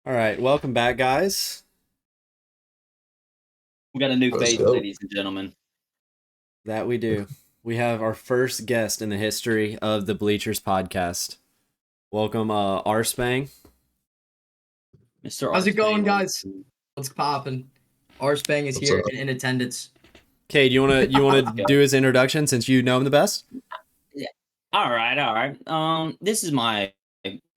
All right, welcome back, guys. We got a new Let's face, go. ladies and gentlemen. That we do. We have our first guest in the history of the Bleachers podcast. Welcome, Arspang. Mr. How's it going, Arspang. guys? What's poppin'? Arspang is What's here up? in attendance. Okay, do you wanna Let's go. do his introduction since you know him the best? All right. This is my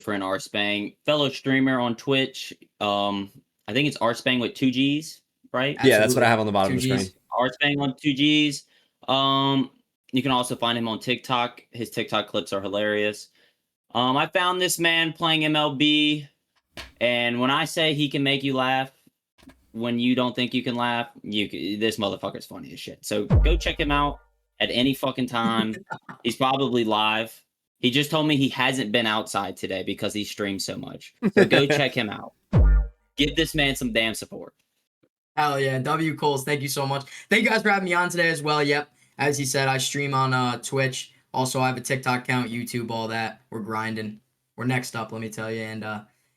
friend Arspang, fellow streamer on Twitch. I think it's Arspang with 2 G's, right? Yeah, that's what Absolutely. I have on the bottom of the 2 screen. Gs. Arspang on 2 G's. You can also find him on TikTok. His TikTok clips are hilarious. I found this man playing MLB, and when I say he can make you laugh, when you don't think you can laugh, this motherfucker's funny as shit. So go check him out at any fucking time. He's probably live. He just told me he hasn't been outside today because he streams so much. So go check him out. Give this man some damn support. Hell yeah. W. Coles, thank you so much. Thank you guys for having me on today as well. Yep. As he said, I stream on Twitch. Also, I have a TikTok account, YouTube, all that. We're grinding. We're next up, let me tell you. And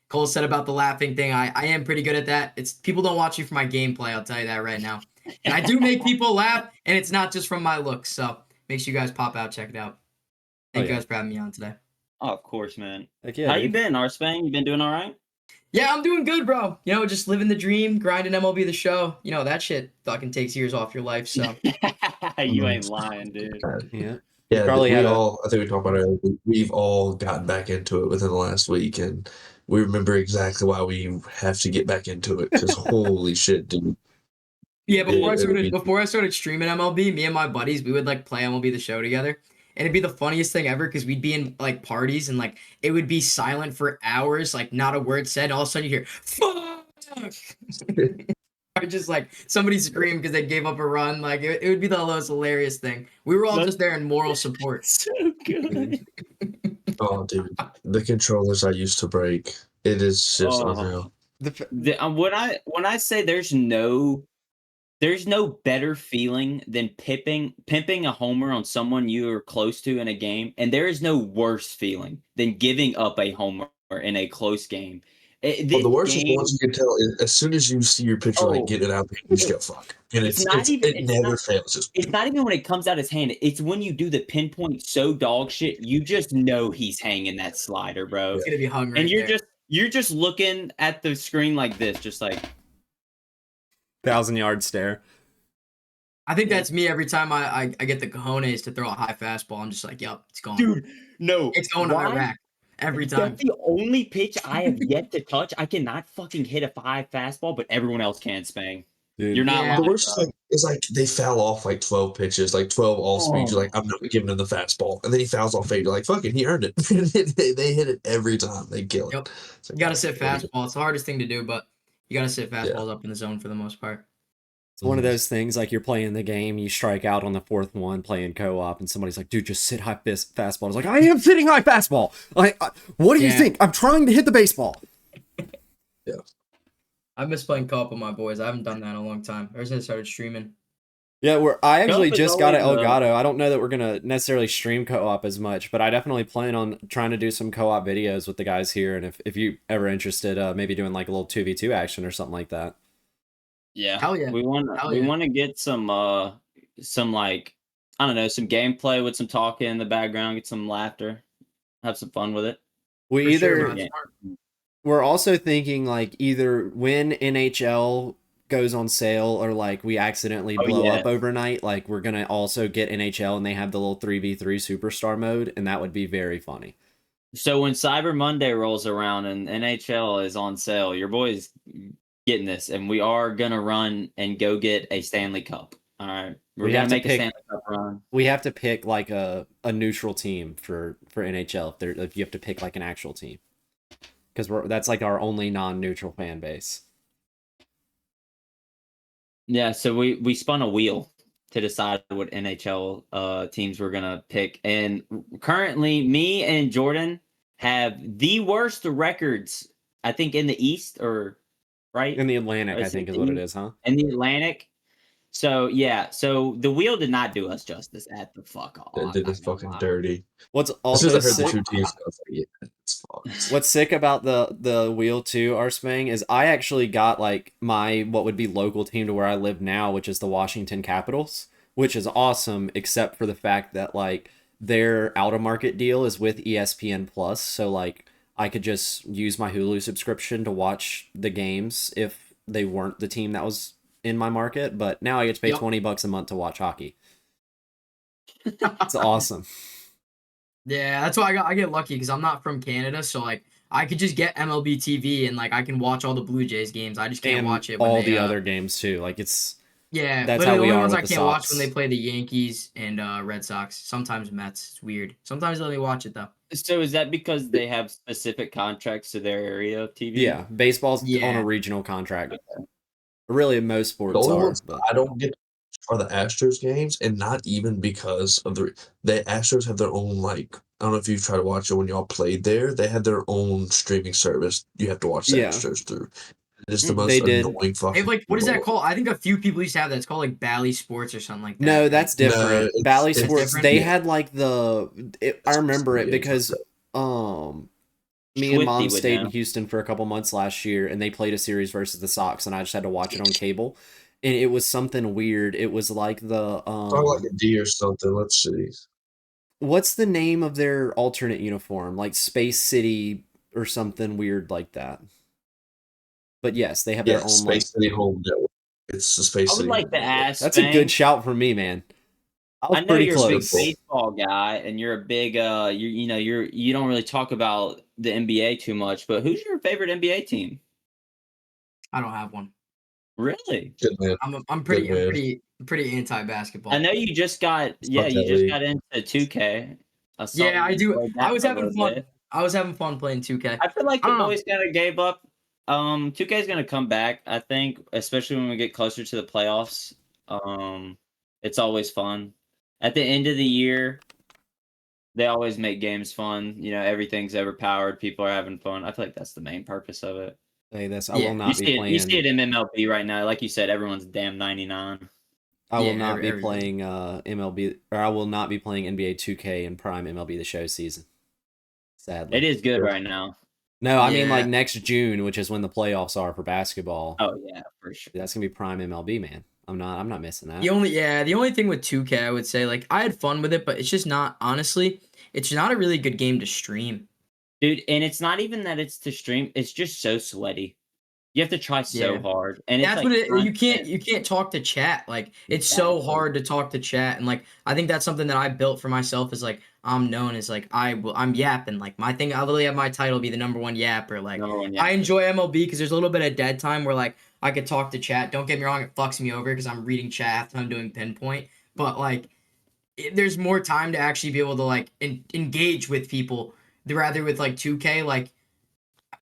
Cole said about the laughing thing. I am pretty good at that. It's people don't watch me for my gameplay, I'll tell you that right now. And I do make people laugh, and it's not just from my looks. So make sure you guys pop out, check it out. Thank you guys for having me on today. Oh, of course, man. Heck yeah, How dude. you been, Arspang? You been doing all right? Yeah, I'm doing good, bro. You know, just living the dream, grinding MLB the Show. You know, that shit fucking takes years off your life. So You ain't lying, dude. Yeah. Yeah, probably had I think we talked about it. We've all gotten back into it within the last week, and we remember exactly why we have to get back into it. Because holy shit, dude! yeah, It- before I started streaming MLB, me and my buddies, we would like play MLB the Show together. And it'd be the funniest thing ever because we'd be in like parties and like it would be silent for hours, like not a word said. All of a sudden you hear fuck. Or just like somebody scream because they gave up a run. Like it would be the most hilarious thing. We were all just there in moral support. So good. Oh, dude, the controllers I used to break. It is just Oh. unreal. When I say there's no better feeling than pimping a homer on someone you are close to in a game, and there is no worse feeling than giving up a homer in a close game. Well, the worst is the ones you can tell as soon as you see your pitcher like Oh. get it out, you just go fuck, and It's not even- it it's never not- fails. Just It's not even when it comes out his hand. It's when you do the pinpoint so dog shit. You just know he's hanging that slider, bro. It's gonna be hungry. And you're just looking at the screen like this, just like 1,000-yard stare. I think that's me every time I get the cojones to throw a high fastball. I'm just like, yup, it's going. dude. No, It's going to why? Iraq every time. That's the only pitch I have yet to touch. I cannot fucking hit a high fastball, but everyone else can, Spang. Dude. You're not Yeah. the lying, worst is like they foul off like 12 pitches, like 12 all speeds. You're like, I'm not giving him the fastball, and then he fouls off 8. You're like, fucking, he earned it. they hit it every time. They kill it. Yep. It's like, You gotta sit what are you- fastball. It's the hardest thing to do, but you gotta sit fastballs up in the zone for the most part. It's one of those things like you're playing the game, you strike out on the 4th one playing co-op, and somebody's like, dude, just sit high fastball. I was like, I am sitting high fastball. Like, what do you Yeah. think? I'm trying to hit the baseball. I miss playing co-op with my boys. I haven't done that in a long time. Ever since I started streaming. Yeah, I actually Co-op is just got an always, Elgato. I don't know that we're gonna necessarily stream co-op as much, but I definitely plan on trying to do some co-op videos with the guys here. And if you ever interested, maybe doing like a little 2v2 action or something like that. Yeah. Hell yeah. We want Hell we yeah. want to get some like, I don't know, some gameplay with some talking in the background, get some laughter, have some fun with it. We For sure, either bro. Yeah. we're also thinking like either when NHL goes on sale or like we accidentally blow yeah. up overnight, like we're gonna also get NHL and they have the little 3v3 superstar mode, and that would be very funny. So when Cyber Monday rolls around and NHL is on sale, your boy's getting this, and we are gonna run and go get a Stanley Cup. All right, we're We gonna have to make a pick- Stanley Cup run. We have to pick like a neutral team for NHL if you have to pick like an actual team, because that's like our only non-neutral fan base. Yeah, so we spun a wheel to decide what NHL teams we're gonna pick, and currently me and Jordan have the worst records, I think, in the East, or right In the Atlantic, I Is think it is what it the- is, huh? in the Atlantic. So yeah, so the wheel did not do us justice at the fuck all. That I'm did not is gonna fucking lie. dirty. What's As soon as also I heard the sick, two teams, I was like, yeah, it's fucked. what's sick about the wheel too, Arspang, is I actually got like my what would be local team to where I live now, which is the Washington Capitals, which is awesome, except for the fact that like their out of market deal is with ESPN Plus, so like I could just use my Hulu subscription to watch the games if they weren't the team that was in my market, but now I get to pay Yep. $20 a month to watch hockey. It's awesome. Yeah, that's why I get lucky because I'm not from Canada, so like I could just get MLB TV and like I can watch all the Blue Jays games. I just can't And watch it when all they the other games too. Like it's yeah, that's literally how the we only are ones with I the can't watch when they Sox. play the Yankees and Red Sox. Sometimes Mets. It's weird. Sometimes I only watch it though. So is that because they have specific contracts to their area of TV? Yeah, baseball's on a Yeah. regional contract. Really, most The sports only are, ones but I don't get are the Astros games, and not even because of the Astros have their own like I don't know if you've tried to watch it when y'all played there. They had their own streaming service. You have to watch the yeah, Astros through. It's the Mm, most they did. annoying They have fucking like thing what in is the that world. called? I think a few people used to have that. It's called like Bally Sports or something like that, No, right? that's No, different. Bally That's Sports, different? they yeah, had like I remember it yeah, it's like because me and Swifty Mom would stayed in know. Houston for a couple months last year, and they played a series versus the Sox, and I just had to watch it on cable, and it was something weird. It was like probably like a D or something. Let's see. what's the name of their alternate uniform? Like Space City or something weird like that. But yes, they have Yeah, their own like. Space City Home Network. It's the I Space would City like Home to Network. ask That's a good Fang. shout from me, man. I was I know pretty you're a big close. baseball guy, and you're a big you don't really talk about the NBA too much. But who's your favorite NBA team? I don't have one. Really? Good man. I'm Good man. pretty anti I basketball. know you just got Fuck you that just league. got into 2K. I saw Yeah, I you do. played I that was for a having little fun. bit. I was having fun playing 2K. I feel like I the don't know. boys kind of gave up. 2K is gonna come back, I think, especially when we get closer to the playoffs. It's always fun. At the end of the year, they always make games fun. You know, everything's overpowered. People are having fun. I feel like that's the main purpose of it. Hey, this I will Yeah, not be You see it playing. in MLB right now. Like you said, everyone's damn 99. I yeah. will not be Everybody. playing MLB, or I will not be playing NBA 2K in prime MLB the Show season. It Sadly. is good right now. No, I mean like Yeah. next June, which is when the playoffs are for basketball. Oh yeah, for sure. That's gonna be prime MLB, man. I'm not missing that. The only thing with 2K I would say like I had fun with it, but it's just not honestly, it's not a really good game to stream. Dude, and it's not even that it's to stream, it's just so sweaty. You have to try so Yeah. hard. And it's That's like what it constant. you can't talk to chat. Like it's so Exactly. hard to talk to chat and like I think that's something that I built for myself is like I'm known as like I'm yapping. Like my thing I literally have my title be the number one yapper. Like Number one, I yeah. enjoy MLB because there's a little bit of dead time where like I could talk to chat. Don't get me wrong, it fucks me over because I'm reading chat after I'm doing pinpoint. But like there's more time to actually be able to like engage with people rather with like 2K. Like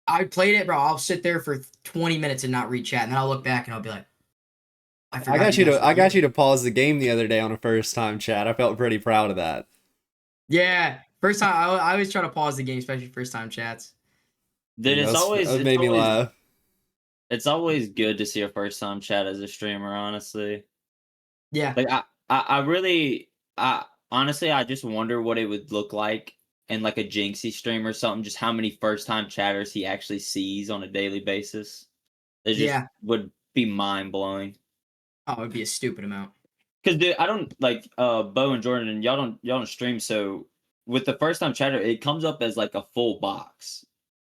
I played it, bro. I'll sit there for 20 minutes and not read chat, and then I'll look back and I'll be like, I forgot you guys were I got here. you to pause the game the other day on a first time chat. I felt pretty proud of that. Yeah, first time I always try to pause the game, especially first time chats. Dude, That made me laugh. it's always good to see a first time chat as a streamer, honestly. Yeah, Like I really I honestly I just wonder what it would look like in like a Jinxie stream or something, just how many first time chatters he actually sees on a daily basis. It just yeah. would be mind blowing. Oh, it'd be a stupid amount. Cause dude, I don't like Bo and Jordan and y'all don't stream, so with the first time chatter, it comes up as like a full box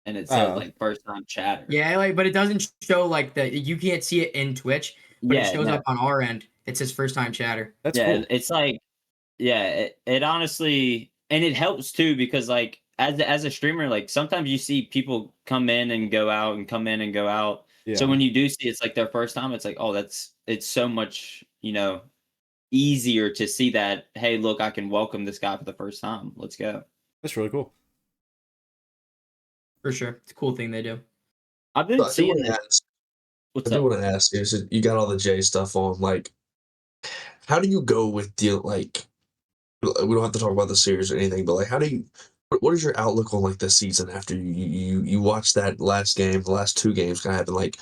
and it says Oh, like first time chatter. Yeah, like, but it doesn't show like you can't see it in Twitch, but it Yeah, shows no, up on our end. It says first time chatter. that's yeah, cool. it's like yeah, it honestly and it helps too because like as a streamer, like sometimes you see people come in and go out and come in and go out. So Yeah, when you do see it's like their first time, it's like, oh, it's so much, easier to see that, hey, look, I can welcome this guy for the first time. Let's go. that's really cool. For sure. It's a cool thing they do. I've So been I do seeing want to this. ask. What's I do up? want to ask you. So you got all the J stuff on. Like, how do you go with deal? Like, we don't have to talk about the series or anything, but like, how do you? What is your outlook on like the season after you watch that last game, the last two games kind of happen? Like,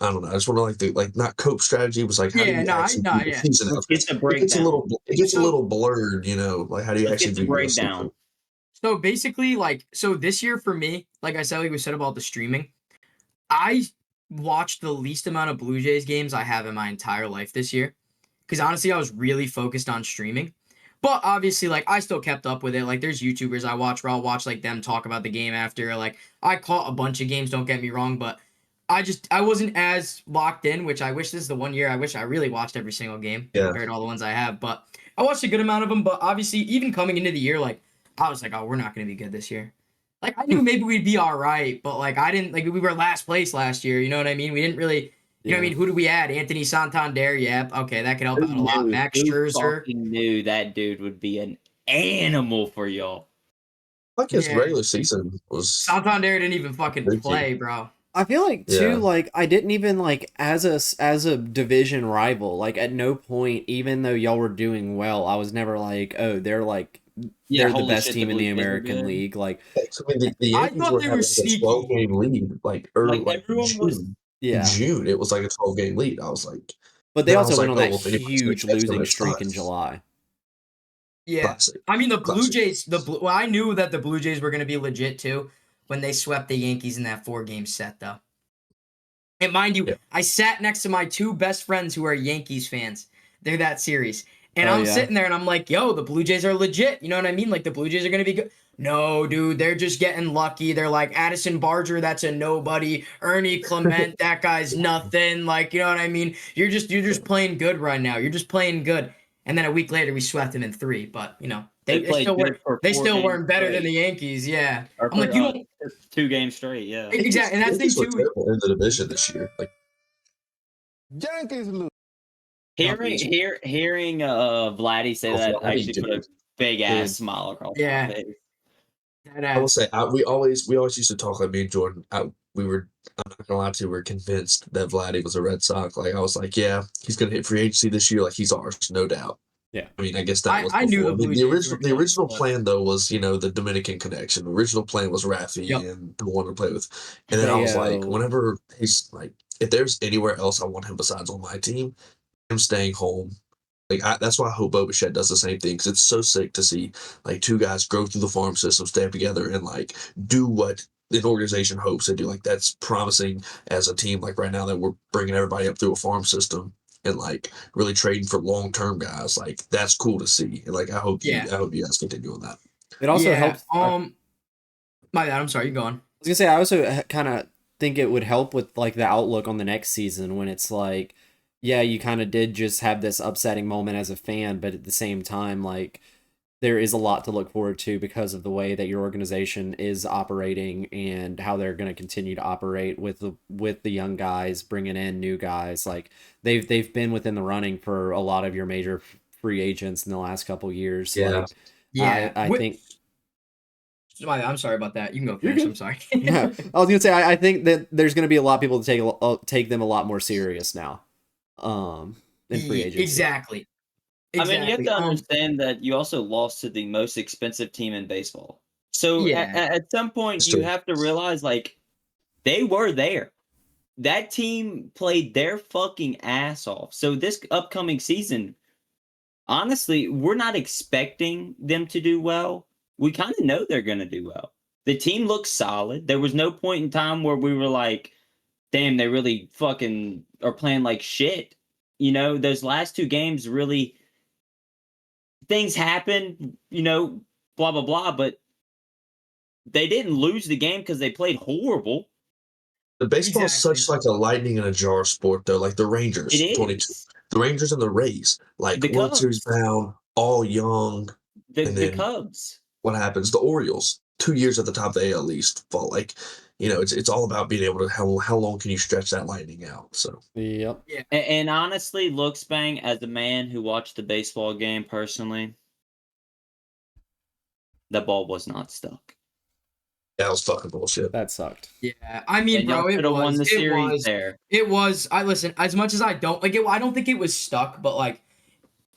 I don't know. I just want to not cope strategy was like how do Yeah, you no, actually no, view the yeah. season? Let's get the It gets a breakdown. So little blurred, you know. Like how do you Let's actually get the view the season? breakdown. So basically, like, so this year for me, like I said, like we said about the streaming, I watched the least amount of Blue Jays games I have in my entire life this year. Because honestly, I was really focused on streaming. But obviously, like, I still kept up with it. Like, there's YouTubers I watch where I'll watch, like, them talk about the game after. Like, I caught a bunch of games, don't get me wrong, but I wasn't as locked in, which I wish this is the one year I wish I really watched every single game Yeah. compared to all the ones I have. But I watched a good amount of them. But obviously, even coming into the year, like, I was like, oh, we're not going to be good this year. Like, I knew maybe we'd be all right, but, like, I didn't, like, we were last place last year. You know what I mean? We didn't really, you know what I mean? Who do we add? Anthony Santander. Yep. Okay, that could help out a lot. Max Who Scherzer. fucking knew that dude would be an animal for y'all? Like his Yeah. regular season was Santander didn't even fucking Very play, bro. I feel like too, Yeah. like I didn't even like as a division rival. Like at no point, even though y'all were doing well, I was never like, oh, they're like they're the holy best shit, team in the Blue Jays are American good. League. Like I mean, the I Yankees thought were they were having like a sneaky. 12-game lead, like early, Like, like everyone was- June. In yeah, June, it was like a 12-game lead. I was like, but they then I also was went like, on oh, that well, if anybody's gonna huge catch them, losing it's streak in us. July. Yeah. Classic. I mean, the Blue Classic. Jays, well, I knew that the Blue Jays were going to be legit too when they swept the Yankees in that 4-game set, though. And mind you, Yeah. I sat next to my two best friends who are Yankees fans. They're that series. And Oh, I'm yeah. sitting there and I'm like, yo, the Blue Jays are legit. You know what I mean? Like, the Blue Jays are going to be good. No, dude, they're just getting lucky. They're like Addison Barger, that's a nobody. Ernie Clement, that guy's nothing. Like, you know what I mean? You're just playing good right now. You're just playing good. And then a week later, we swept them in 3. But you know, they played still good weren't. for They 4 still games weren't better than straight. the Yankees. Yeah, Or I'm like, for, you don't 2 games straight, yeah. exactly. And that's the thing Yankees were too. terrible in the division this year. Like, Yankees lose. Hearing Vladdy say that Vladdy actually put a did. big ass Dude. smile across Yeah. my face. I will say, we always used to talk like me and Jordan. I'm not gonna lie to you, we're convinced that Vladdy was a Red Sox. Like I was like, yeah, he's gonna hit free agency this year. Like he's ours, no doubt. Yeah. I mean, I guess that was I knew before. the I mean, Blue the Jays original were the good, original but- plan though was the Dominican connection. The original plan was Rafi Yep. and the one to play with. And then I was like, Theo. whenever he's like, if there's anywhere else I want him besides on my team, I'm staying home. Like that's why I hope Bo Bichette does the same thing because it's so sick to see like two guys grow through the farm system, stay up together, and like do what an organization hopes they do. Like that's promising as a team. Like right now that we're bringing everybody up through a farm system and like really trading for long term guys. Like that's cool to see. And like I hope you guys continue on that. It also yeah, helps. My bad. I'm sorry. You go on. I was gonna say I also kind of think it would help with like the outlook on the next season when it's like, yeah, you kind of did just have this upsetting moment as a fan, but at the same time, like there is a lot to look forward to because of the way that your organization is operating and how they're going to continue to operate with the young guys, bringing in new guys. Like they've been within the running for a lot of your major free agents in the last couple years. Yeah. Like, Yeah, I think. I'm sorry about that. You can go You're finish. good. I'm sorry. Yeah, I was gonna say I think that there's gonna be a lot of people to take them a lot more serious now. In free agency. Exactly. I mean, you have to Um, understand that you also lost to the most expensive team in baseball. So Yeah. at some point, That's you true. have to realize, like, they were there. That team played their fucking ass off. So this upcoming season, honestly, we're not expecting them to do well. We kind of know they're going to do well. The team looks solid. There was no point in time where we were like, damn, they really fucking are playing like shit. You know, those last 2 games really, things happen, blah, blah, blah, but they didn't lose the game because they played horrible. The baseball is Exactly. such like a lightning in a jar sport though. Like the Rangers, It 22. is. The Rangers and the Rays, like The World Series Cubs. bound, all young. The And then Cubs. what happens? The Orioles, 2 years at the top of the AL East, fall. Like, it's all about being able to how long can you stretch that lightning out? So Yep. And honestly, looks bang, as a man who watched the baseball game personally, the ball was not stuck. that was fucking bullshit. That sucked. Yeah, I mean, And y'all bro, it could have won was. the It series was. there. It was. I listen. As much as I don't like it, I don't think it was stuck, but like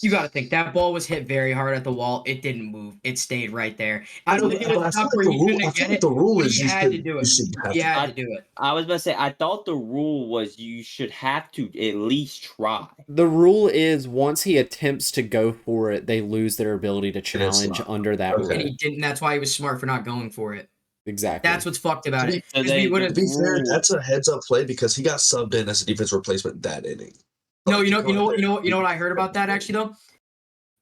You got to think that ball was hit very hard at the wall. It didn't move. It stayed right there. I don't think he But was I feel stuck like where the he rule. couldn't I feel get like it. the rule But is he had to do you it. should have He to. had to do it. I was about to say, I thought the rule was you should have to at least try. The rule is once he attempts to go for it, they lose their ability to challenge not. under that Okay. And rule. he didn't. That's why he was smart for not going for it. Exactly. That's what's fucked about it. So Because we would To have. be fair, that's a heads up play because he got subbed in as a defense replacement that inning. No, Like, you know go out there. what I heard about that actually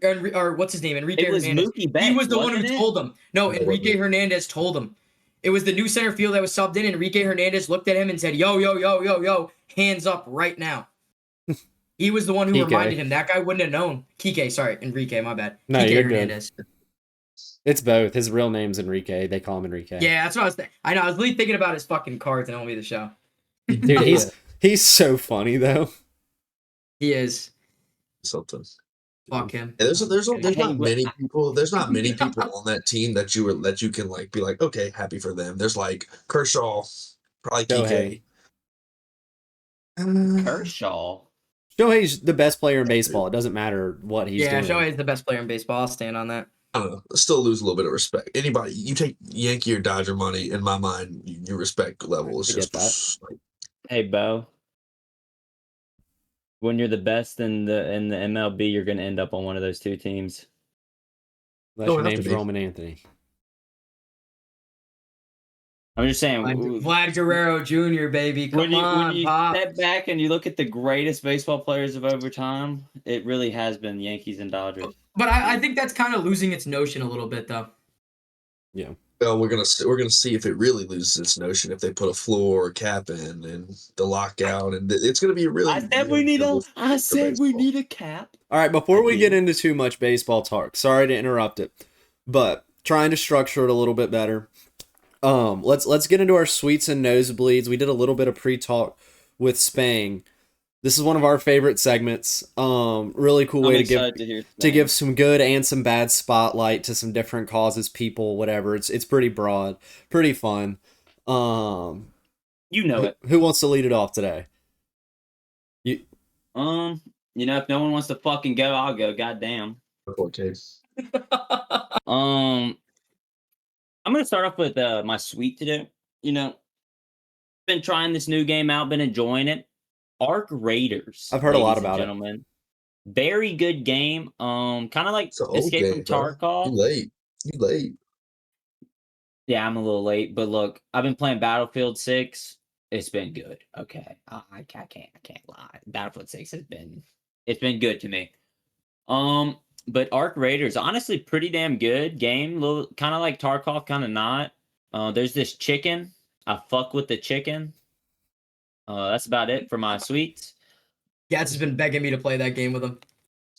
though. Or what's his name? Enrique It was Hernandez. Mookie He Betts, was the one who wasn't it? told him. No, No, it Enrique wasn't. Hernandez told him. It was the new center field that was subbed in. Enrique Hernandez looked at him and said, "Yo, yo, yo, yo, yo, hands up right now." He was the one who Kike. reminded him. That guy wouldn't have known. Kike, sorry, Enrique, my bad. No, Kike you're good. Hernandez. It's both. His real name's Enrique. They call him Enrique. Yeah, that's what I was thinking. I know. I was really thinking about his fucking cards in MLB the Show. Dude, he's so funny though. He is. Something. Fuck him. And there's Hey, not but- many people. There's not many people on that team that you can like be like, okay, happy for them. There's like Kershaw, probably Shohei. Kike. Kershaw. Shohei's the best player in baseball. It doesn't matter what he's Yeah, doing. Shohei's the best player in baseball. I'll stand on that. I don't know. Still lose a little bit of respect. Anybody, you take Yankee or Dodger money, in my mind, your respect level is I get just like, Hey, Bo. When you're the best in the MLB, you're going to end up on one of those two teams. Unless Don't your have to name's be. Roman Anthony. I'm just saying. Vlad Guerrero Jr., baby. Come when on, you Pop. step back and you look at the greatest baseball players of over time, it really has been Yankees and Dodgers. But I think that's kind of losing its notion a little bit, though. well, we're gonna see if it really loses its notion if they put a floor or cap in and the lockout, and it's gonna be really. I said we need a cap. All right, before we I get do. into too much baseball talk, sorry to interrupt it, but trying to structure it a little bit better. Let's get into our sweets and nosebleeds. We did a little bit of pre-talk with Spang. This is one of our favorite segments. Really cool way to give some good and some bad spotlight to some different causes, people, whatever. It's pretty broad, pretty fun. You know it. Who wants to lead it off today? You know, if no one wants to fucking go, I'll go. Goddamn. Okay. I'm gonna start off with my sweet today. You know, been trying this new game out, been enjoying it. Arc Raiders. I've heard a lot ladies and about it. gentlemen. Very good game. Kind of like It's an old Escape game, from bro. Tarkov. You late. Yeah, I'm a little late, but look, I've been playing Battlefield 6. It's been good. Okay, I can't lie. Battlefield 6 it's been good to me. But Arc Raiders, honestly, pretty damn good game. Little kind of like Tarkov, kind of not. There's this chicken. I fuck with the chicken. That's about it for my sweets. Gats has been begging me to play that game with him.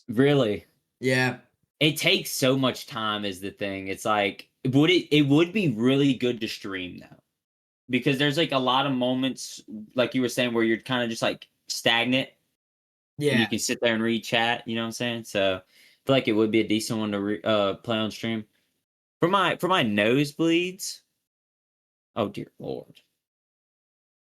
Really, Yeah. it takes so much time. Is the thing. It's like it would be really good to stream though, because there's like a lot of moments, like you were saying, where you're kind of just like stagnant. And Yeah. you can sit there and read chat. You know what I'm saying? So I feel like it would be a decent one to play on stream. For my nosebleeds. Oh dear Lord.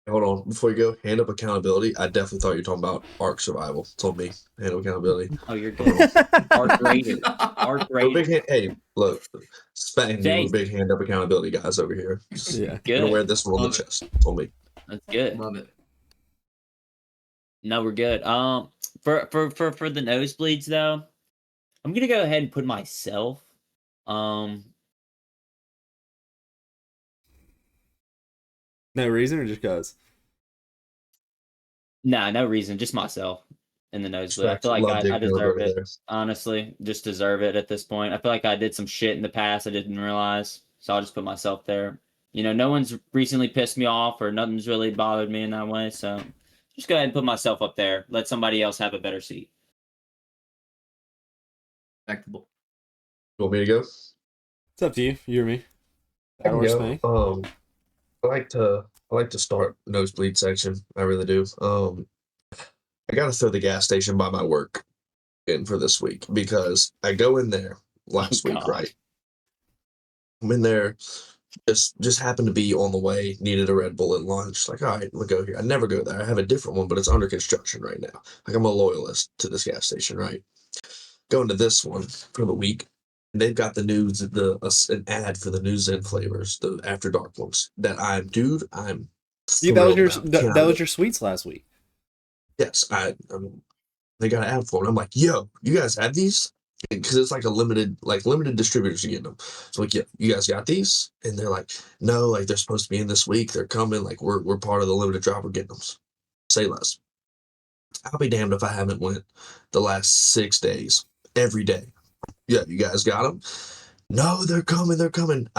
Hold on, before you go, hand up accountability. I definitely thought you were talking about Ark Survival. It's on me. Hand up accountability. Oh, you're good. Arc Raiders. Arc No big Raiders. hand, hey, look, Spang, Jay. you big hand up accountability guys over here. Just Yeah. gonna wear Good. this one on Love the it. chest. It's on me. That's good. Love it. No, we're good. For the nosebleeds though, I'm gonna go ahead and put myself. No reason or just cause? Nah, no reason, just myself in the nosebleed. I Respect. feel like Love I Dick Miller deserve over it. there. Honestly, just deserve it at this point. I feel like I did some shit in the past I didn't realize, so I'll just put myself there. You know, no one's recently pissed me off or nothing's really bothered me in that way, so just go ahead and put myself up there. Let somebody else have a better seat. Respectable. You want me to go? It's up to you. You or me. I can Or go. Spang. I like to start nosebleed section. I really do. I gotta throw the gas station by my work in for this week because I go in there last Oh, week, God. right? I'm in there, just happened to be on the way, needed a Red Bull at lunch. Like, all right, we'll go here. I never go there. I have a different one, but it's under construction right now. Like, I'm a loyalist to this gas station, right? going to this one for the week. And they've got an ad for the new Zen flavors, the After Dark ones. I'm Dude, thrilled about. that was your sweets last week. Yes, they got an ad for it. I'm like, yo, you guys have these? Because it's like limited distributors are getting them. So like, yeah, you guys got these? And they're like, no, like they're supposed to be in this week. They're coming. Like we're part of the limited drop. We're getting them. Say less. I'll be damned if I haven't went the last 6 days every day. Yeah, you guys got them? No, they're coming. They're coming.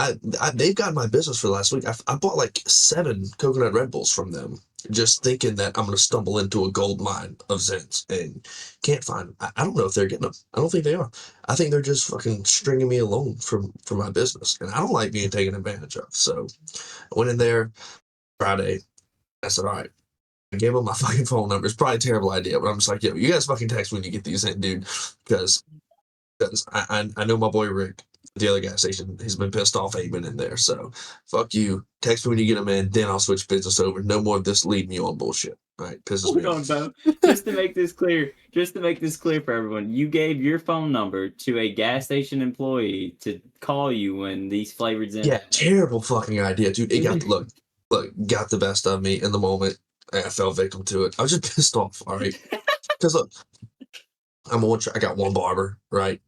They've got my business for the last week. I bought like 7 coconut Red Bulls from them, just thinking that I'm going to stumble into a gold mine of Zens and can't find them. I don't know if they're getting them. I don't think they are. I think they're just fucking stringing me along for my business, and I don't like being taken advantage of. So I went in there Friday. I said, all right. I gave them my fucking phone number. It's probably a terrible idea, but I'm just like, yo, you guys fucking text me when you get these in, dude, because I know my boy Rick at the other gas station. He's been pissed off ain't been in there. So fuck you. Text me when you get them in, then I'll switch business over. No more of this leading you on bullshit. All right, pisses me off. Bo. Just to make this clear for everyone, you gave your phone number to a gas station employee to call you when these flavored Zen. Yeah, terrible fucking idea, dude. It got got the best of me in the moment. I fell victim to it. I was just pissed off. All right, because look, I got one barber, right?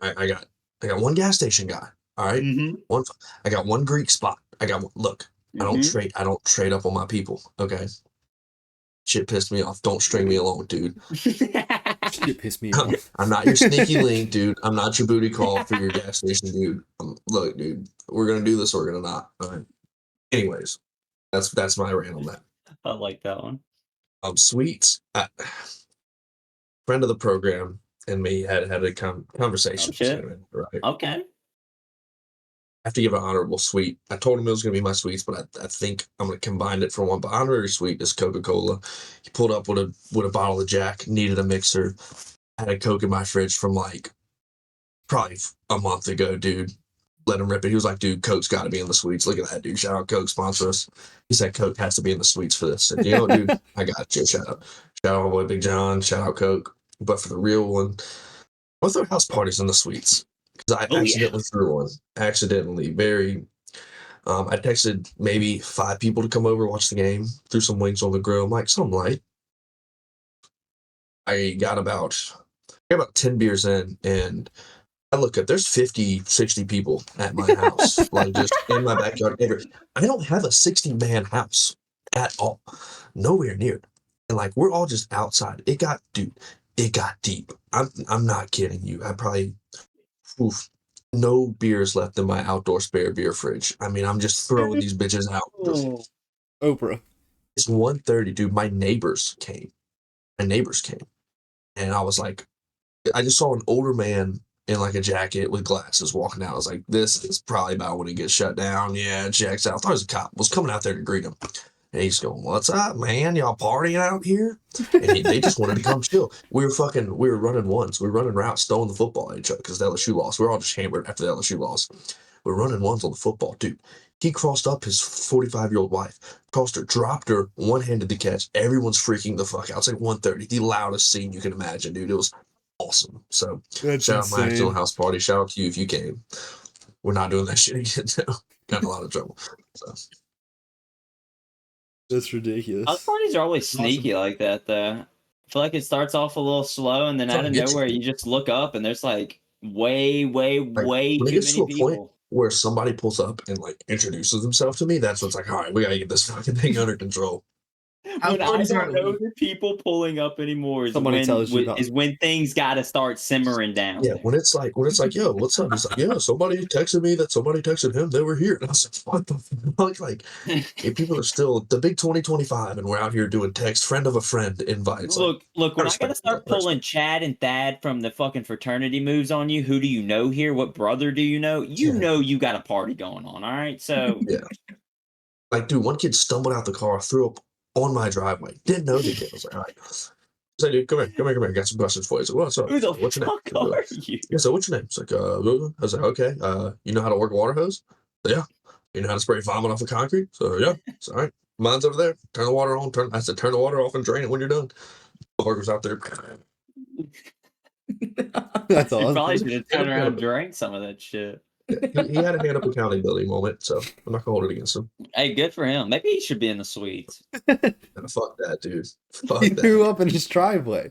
I got one gas station guy. All right, I got one Greek spot. I got one. Look, I don't trade up on my people. Okay, shit pissed me off. Don't string me along, dude. Shit pissed me off. I'm not your sneaky link, dude. I'm not your booty call for your gas station, dude. Look, dude, we're gonna do this or we're gonna not. All right. Anyways, that's my rant on that. I like that one. Sweets. Friend of the program and me had a conversation. Right. Okay. I have to give an honorable sweet. I told him it was going to be my sweets, but I think I'm going to combine it for one. But honorary sweet is Coca-Cola. He pulled up with a bottle of Jack, needed a mixer. I had a Coke in my fridge from like probably a month ago, dude. Let him rip it. He was like, dude, Coke's got to be in the sweets. Look at that, dude. Shout out Coke, sponsor us. He said Coke has to be in the sweets for this. And you know, dude, I got you. Shout out my boy Big John. Shout out Coke. But for the real one, I'll throw house parties in the sweets because I accidentally threw one. I texted maybe 5 people to come over, watch the game, threw some wings on the grill. I'm like, something light. I got about 10 beers in, and I look up, there's 50, 60 people at my house, like just in my backyard. I don't have a 60-man house at all, nowhere near. And like, we're all just outside. It got deep. I'm not kidding you. I probably, no beers left in my outdoor spare beer fridge. I mean, I'm just throwing these bitches out. Oprah. It's 1:30, dude. My neighbors came. And I was like, I just saw an older man in like a jacket with glasses walking out. I was like, this is probably about when he gets shut down. Yeah, checks out. I thought it was a cop. Was coming out there to greet him. And he's going, what's up, man? Y'all partying out here? And they just wanted to come chill. We were running ones. We were running routes, throwing the football at each other because the LSU lost. We were all just hammered after the LSU loss. We're running ones on the football. Dude, he crossed up his 45-year-old wife, crossed her, dropped her, one-handed the catch. Everyone's freaking the fuck out. It's like 1:30, the loudest scene you can imagine, dude. It was awesome. So shout out my actual house party. Shout out to you if you came. We're not doing that shit again. No. Got in a lot of trouble. So. That's ridiculous. House parties are always sneaky like that, though. I feel like it starts off a little slow, and then out of nowhere, you just look up, and there's like way too many people. Where somebody pulls up and like introduces themselves to me, that's what's like, all right, we gotta get this fucking thing under control. When I don't know the people pulling up anymore is when things gotta start simmering down. Yeah, when it's like, yo, what's up? He's like, yeah, somebody texted me that somebody texted him they were here, and I was like, what the fuck? Like, if people are still the big 2025, and we're out here doing text friend of a friend invites. Look, when I gotta start pulling Chad and Thad from the fucking fraternity moves on you, who do you know here? What brother do you know? You know you got a party going on, all right? So yeah, like, dude, one kid stumbled out the car, threw up on my driveway. Didn't know the kid. I was like, all right. So, dude, come here. Got some questions for you. He's like, what's up? Who the what's your fuck name? are you? Yeah, so what's your name? It's like, I was like, okay. You know how to work a water hose? Yeah. You know how to spray vomit off of concrete? So, yeah. It's all right. Mine's over there. Turn the water on. I said, turn the water off and drain it when you're done. The workers out there. That's You probably awesome. should have turned around and drank some of that shit. He had a hand up accountability moment, so I'm not gonna hold it against him. Hey, good for him. Maybe he should be in the suites. Fuck that, dude. Fuck He that. threw up in his driveway.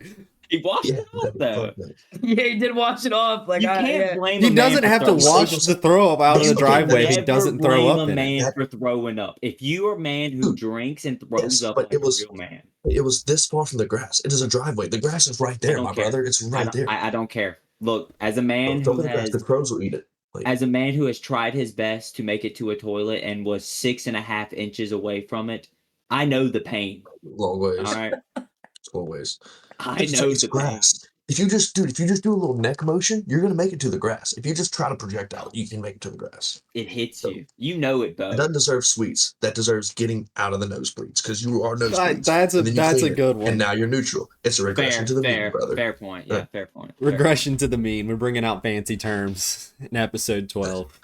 He washed Yeah, it off though. fuck that. Yeah, he did wash it off. Like You I, can't yeah. blame He a man doesn't for have to throwing up. wash the throw up out of You the can driveway if he Never doesn't throw blame up a in man it. for throwing up. If you are a man who Dude, drinks and throws yes, up, but like it was- a real man. It was this far from the grass. It is a driveway. The grass is right there, don't my care. brother. It's right there. I don't care. Look, as a man Don't who the grass. has The crows will eat it. Like, as a man who has tried his best to make it to a toilet and was 6.5 inches away from it, I know the pain. long ways. All right, It's long ways. I It's know it's the pain. grass. If you just do a little neck motion, you're gonna make it to the grass. If you just try to project out, you can make it to the grass. It hits So- you. You know it, It Bo. doesn't deserve sweets. That deserves getting out of the nosebleeds because you are nosebleeds. That's a and then you that's clean a it, good one. And now you're neutral. It's a regression to the mean, brother. Fair point. Yeah, fair point. Fair Regression to the mean. We're bringing out fancy terms in episode 12.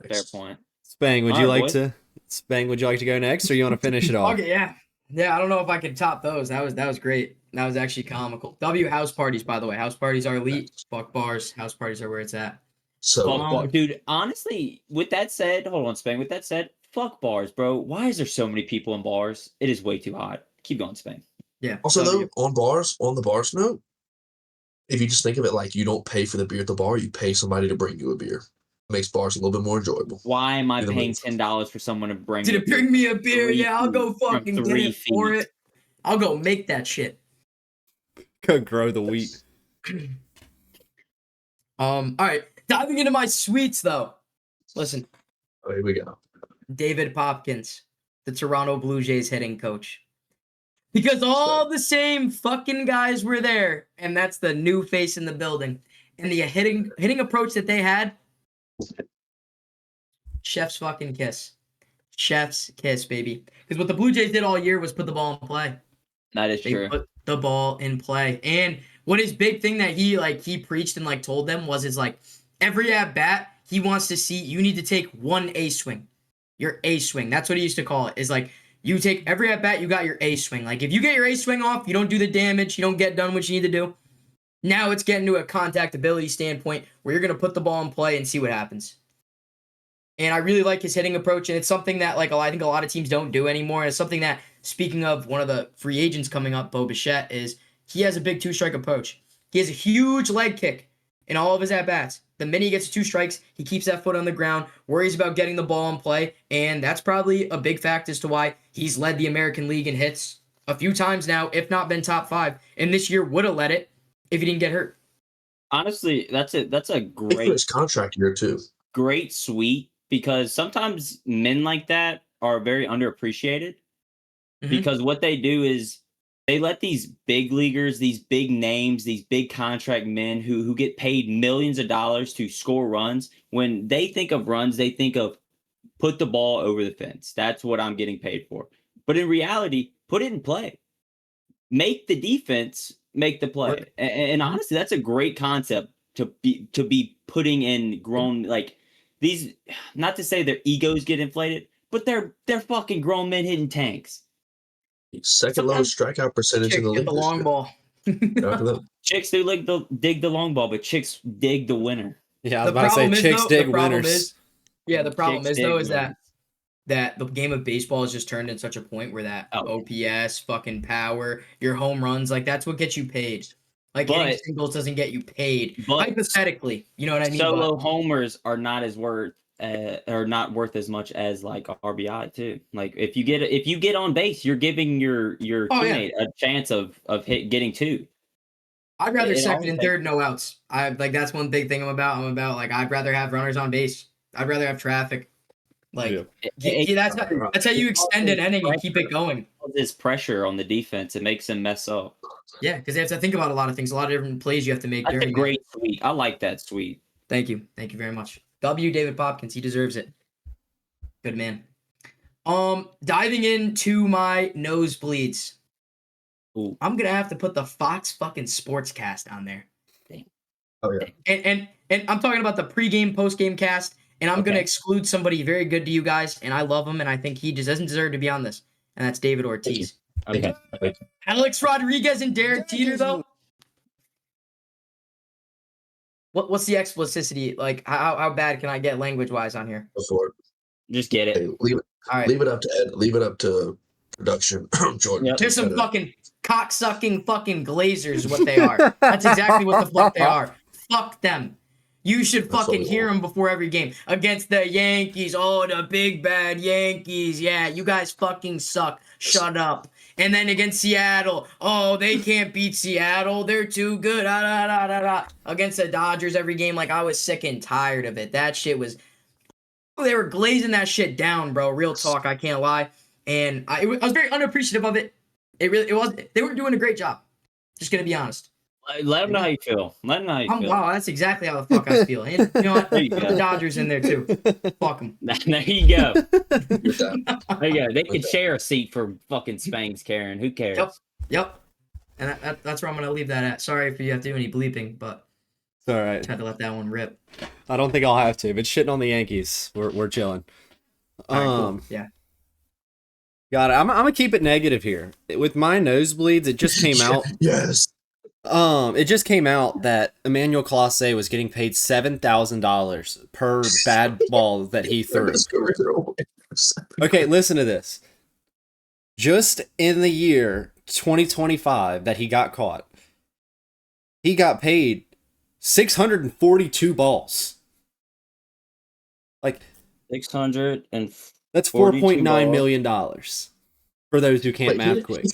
Fair point. Spang, would All you right, like boys. to? Spang, would you like to go next, or you want to finish it off? Okay, yeah. Yeah, I don't know if I can top those. That was great. That was actually comical. W house parties, by the way. House parties are elite. Fuck bars. House parties are where it's at. So Fuck bar- dude, honestly, with that said, hold on, Spain. With that said, fuck bars, bro. Why is there so many people in bars? It is way too hot. Keep going, Spain. Yeah. also W. though, on the bars note, if you just think of it like you don't pay for the beer at the bar, you pay somebody to bring you a beer. It makes bars a little bit more enjoyable. Why am I Do the paying move. $10 for someone to bring Did me it bring me a beer? 3 Yeah, I'll go feet from fucking get 3 it for feet? it. I'll go make that shit. Go grow the wheat. All right. Diving into my sweets though. Listen, Oh, here we go. David Popkins, the Toronto Blue Jays hitting coach. Because all the same fucking guys were there, and that's the new face in the building. And the hitting approach that they had, chef's fucking kiss. Chef's kiss, baby. Because what the Blue Jays did all year was put the ball in play. That is They true. put the ball in play. And what his big thing that he preached and told them was every at bat, he wants to see you need to take one A swing. Your A swing. That's what he used to call it. Is you take every at bat, you got your A swing. If you get your A swing off, you don't do the damage, you don't get done what you need to do. Now it's getting to a contact ability standpoint where you're gonna put the ball in play and see what happens. And I really like his hitting approach, and it's something that I think a lot of teams don't do anymore. And it's something that, speaking of one of the free agents coming up, Bo Bichette, is he has a big two-strike approach. He has a huge leg kick in all of his at-bats. The minute he gets 2 strikes, he keeps that foot on the ground, worries about getting the ball in play, and that's probably a big fact as to why he's led the American League in hits a few times now, if not been top 5. And this year would have led it if he didn't get hurt. Honestly, that's a I think for great his contract year too. great suite, because sometimes men like that are very underappreciated. Mhm. Because what they do is they let these big leaguers, these big names, these big contract men who get paid millions of dollars to score runs. When they think of runs, they think of put the ball over the fence. That's what I'm getting paid for. But in reality, put it in play. Make the defense make the play. Right. And honestly, that's a great concept to be putting in grown these. Not to say their egos get inflated, but they're fucking grown men hitting tanks. Second lowest strikeout percentage in Chicks the get league. the this long year. ball. After that, Chicks do dig the long ball, but chicks dig the winner. Yeah, I was The about to say problem is, chicks though, dig the problem winners. is- Yeah, the problem Chicks is though dig is winners. that the game of baseball has just turned in such a point where that Oh. OPS, fucking power, your home runs, that's what gets you paid. Hitting But- singles doesn't get you paid. but Hypothetically, you know what I mean? solo But homers are not as worth are not worth as much as RBI too. If you get on base, you're giving your Oh, yeah. teammate a chance of getting 2. I'd rather it second always and takes- third, no outs. That's one big thing I'm about. I'd rather have runners on base. I'd rather have traffic. Yeah. That's how you extend an inning and keep it going. This pressure on the defense, it makes them mess up. Yeah, because they have to think about a lot of things, a lot of different plays you have to make That's a during that. great suite. I like that suite. Thank you. Thank you very much. W. David Popkins. He deserves it. Good man. Diving into my nosebleeds. Ooh. I'm gonna have to put the Fox fucking Sportscast on there. oh yeah. And I'm talking about the pregame, postgame cast, and I'm gonna Okay. exclude somebody very good to you guys, and I love him, and I think he just doesn't deserve to be on this. And that's David Ortiz. Okay. Alex Rodriguez and Derek Jeter, though. what's the explicitity? Like, how bad can I get language wise on here? Before. Just get it. Hey, leave All right. it up to Ed. Leave it up to production. Jordan. Yep. take There's some that out. fucking cocksucking fucking glazers is what they are. That's exactly what the fuck they are. Fuck them. You should That's what fucking we hear want. them before every game. Against the Yankees. Oh, the big bad Yankees. Yeah, you guys fucking suck. Shut up. And then against Seattle. Oh, they can't beat Seattle. They're too good. Da, da, da, da, da. Against the Dodgers every game. Like, I was sick and tired of it. That shit was... They were glazing that shit down, bro. Real talk. I can't lie. And I was very unappreciative of it. It was. They were doing a great job. Just gonna be honest. Let them know how you feel. Let them know how you feel. Wow, that's exactly how the fuck I feel. And you know what? There you Put go. the Dodgers in there too. Fuck them. There you go. With that. There you go. They could share a seat for fucking Spangs, Karen. Who cares? Yep. And that's where I'm gonna leave that at. Sorry if you have to do any bleeping, but It's all right. had to let that one rip. I don't think I'll have to. If it's shitting on the Yankees, we're chilling. All right, cool. Yeah. Got it. I'm gonna keep it negative here. With my nosebleeds, it just came out. Yes. It just came out that Emmanuel Clase was getting paid $7,000 per bad ball that he threw. His career away for 7 Okay, listen to this. Just in the year 2025 that he got caught, he got paid 642 balls. Like 600 and that's 42 $4.9 million for those who can't Wait, math quick.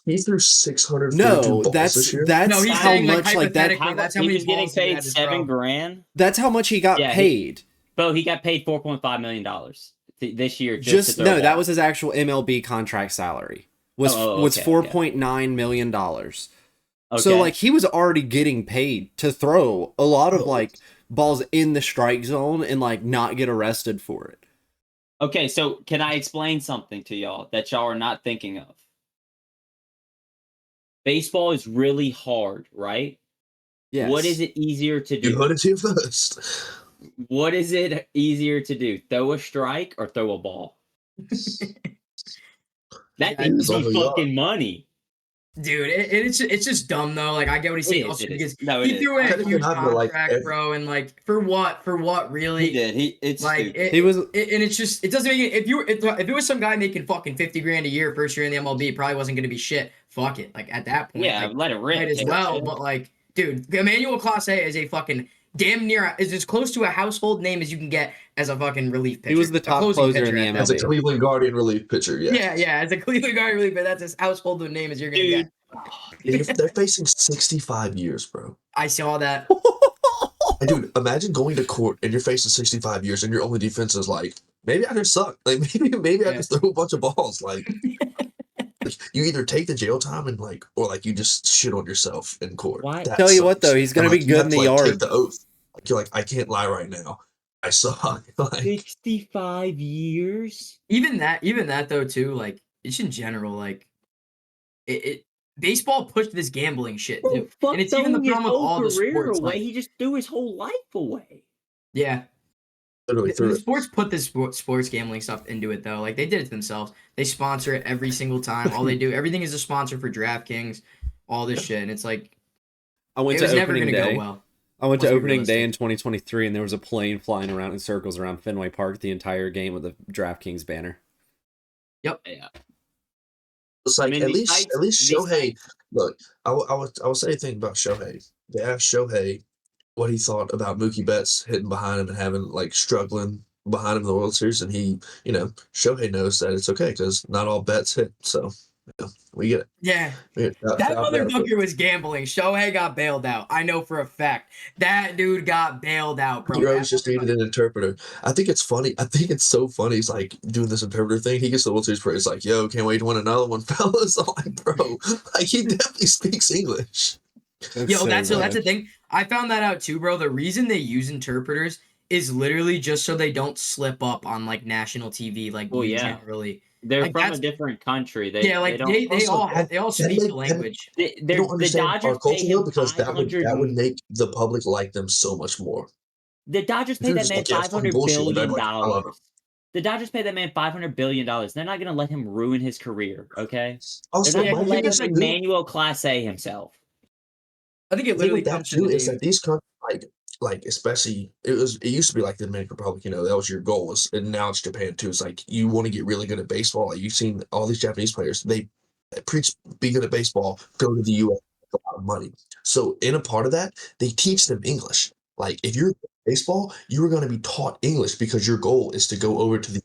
He threw 642 No, balls that's this year. No, he's how saying, like, much like that. hypothetically, that's how he many was getting balls he paid had to throw. $7,000. That's how much he got Yeah, paid. Bro, he got paid $4.5 million this year. Just to throw No, that balls. was his actual MLB contract salary. Was Okay. $4.9 million. Okay. So like he was already getting paid to throw a lot of like balls in the strike zone and like not get arrested for it. Okay, so can I explain something to y'all that y'all are not thinking of? Baseball is really hard, right? Yes. What is it easier to You do? heard it here first. What is it easier to do? Throw a strike or throw a ball? That Yeah, is some it's all fucking money. Dude, it's just dumb though. Like I get what he's saying. It is, Also, it is. because No, it he is. threw in a Technically huge not, but, like, contract, bro, and like for what? For what? Really? He did. It's Like stupid. He was and it's just it doesn't make it. If it was some guy making fucking 50 grand a year first year in the MLB, it probably wasn't gonna be shit. Fuck it. Like at that point, Yeah, like, let it rip. might as Take well. it. But like, dude, Emmanuel Clase is a fucking damn near is as close to a household name as you can get as a fucking relief pitcher. He was the A top closing closer pitcher in the at that. As a MLB. Cleveland Guardian relief pitcher, yeah. Yeah, as a Cleveland guy relief, but that's as household of name as you're gonna Dude. get. They're facing 65 years, bro. I saw that. And dude, imagine going to court and you're facing 65 years and your only defense is like, maybe I just suck. Like maybe I Yeah. just throw a bunch of balls. Like you either take the jail time and like, or like you just shit on yourself in court. Why- That Tell you what sucks. though, he's gonna And, be like, you good have in to, the like, yard. Take the oath. Like you're like, I can't lie right now. I suck. Like 65 years? Even that though too, like it's in general, like it baseball pushed this gambling shit Bro, too. fuck And it's even the throwing his problem with whole all the career sports. away. Like, He just threw his whole life away. yeah. literally The through it. sports put this sports gambling stuff into it though. Like they did it themselves. They sponsor it every single time. All they do, everything is a sponsor for DraftKings, all this shit. And it's like I went it was to never opening gonna day. go well. I went to Let's be opening day realistic. in 2023 and there was a plane flying around in circles around Fenway Park the entire game with a DraftKings banner. Yeah. It's like I mean, at these least sites- Shohei. Look, I will say a thing about Shohei. They asked Shohei what he thought about Mookie Betts hitting behind him and having like struggling behind him in the World Series, and he, Shohei knows that it's okay because not all bets hit. So we get it. Yeah. We get it. That Shout out. motherfucker was gambling. Shohei got bailed out. I know for a fact. That dude got bailed out, bro. Heroes just needed an interpreter. I think it's funny. I think it's so funny. He's like doing this interpreter thing. He gets the World Series parade. It's like, yo, can't wait to win another one, fellas. I'm like, bro, like he definitely speaks English. Yo, that's the thing. I found that out too, bro. The reason they use interpreters is literally just so they don't slip up on like national TV. Like, Well, you yeah. can't really. They're Like, from a that's- different country. They They all speak the language. You don't the understand Dodgers our culture pay though, him because that would 500 make the public like them so much more. The Dodgers If pay you're that just man like, yeah, it's fucking $500 bullshit, billion. then, like, I love him. The Dodgers pay that man $500 billion. They're not gonna let him ruin his career. Okay, Also, they're not Yeah, gonna my let thing is, him Emmanuel Clase himself. I think it the thing literally with that comes to the too is name. that these countries, like like especially it used to be like the Dominican Republic, that was your goal, and now it's Japan too. It's like you want to get really good at baseball. Like you've seen all these Japanese players, they preach be good at baseball, go to the US, make a lot of money. So in a part of that, they teach them English. Like if you're good at baseball, you are going to be taught English because your goal is to go over to the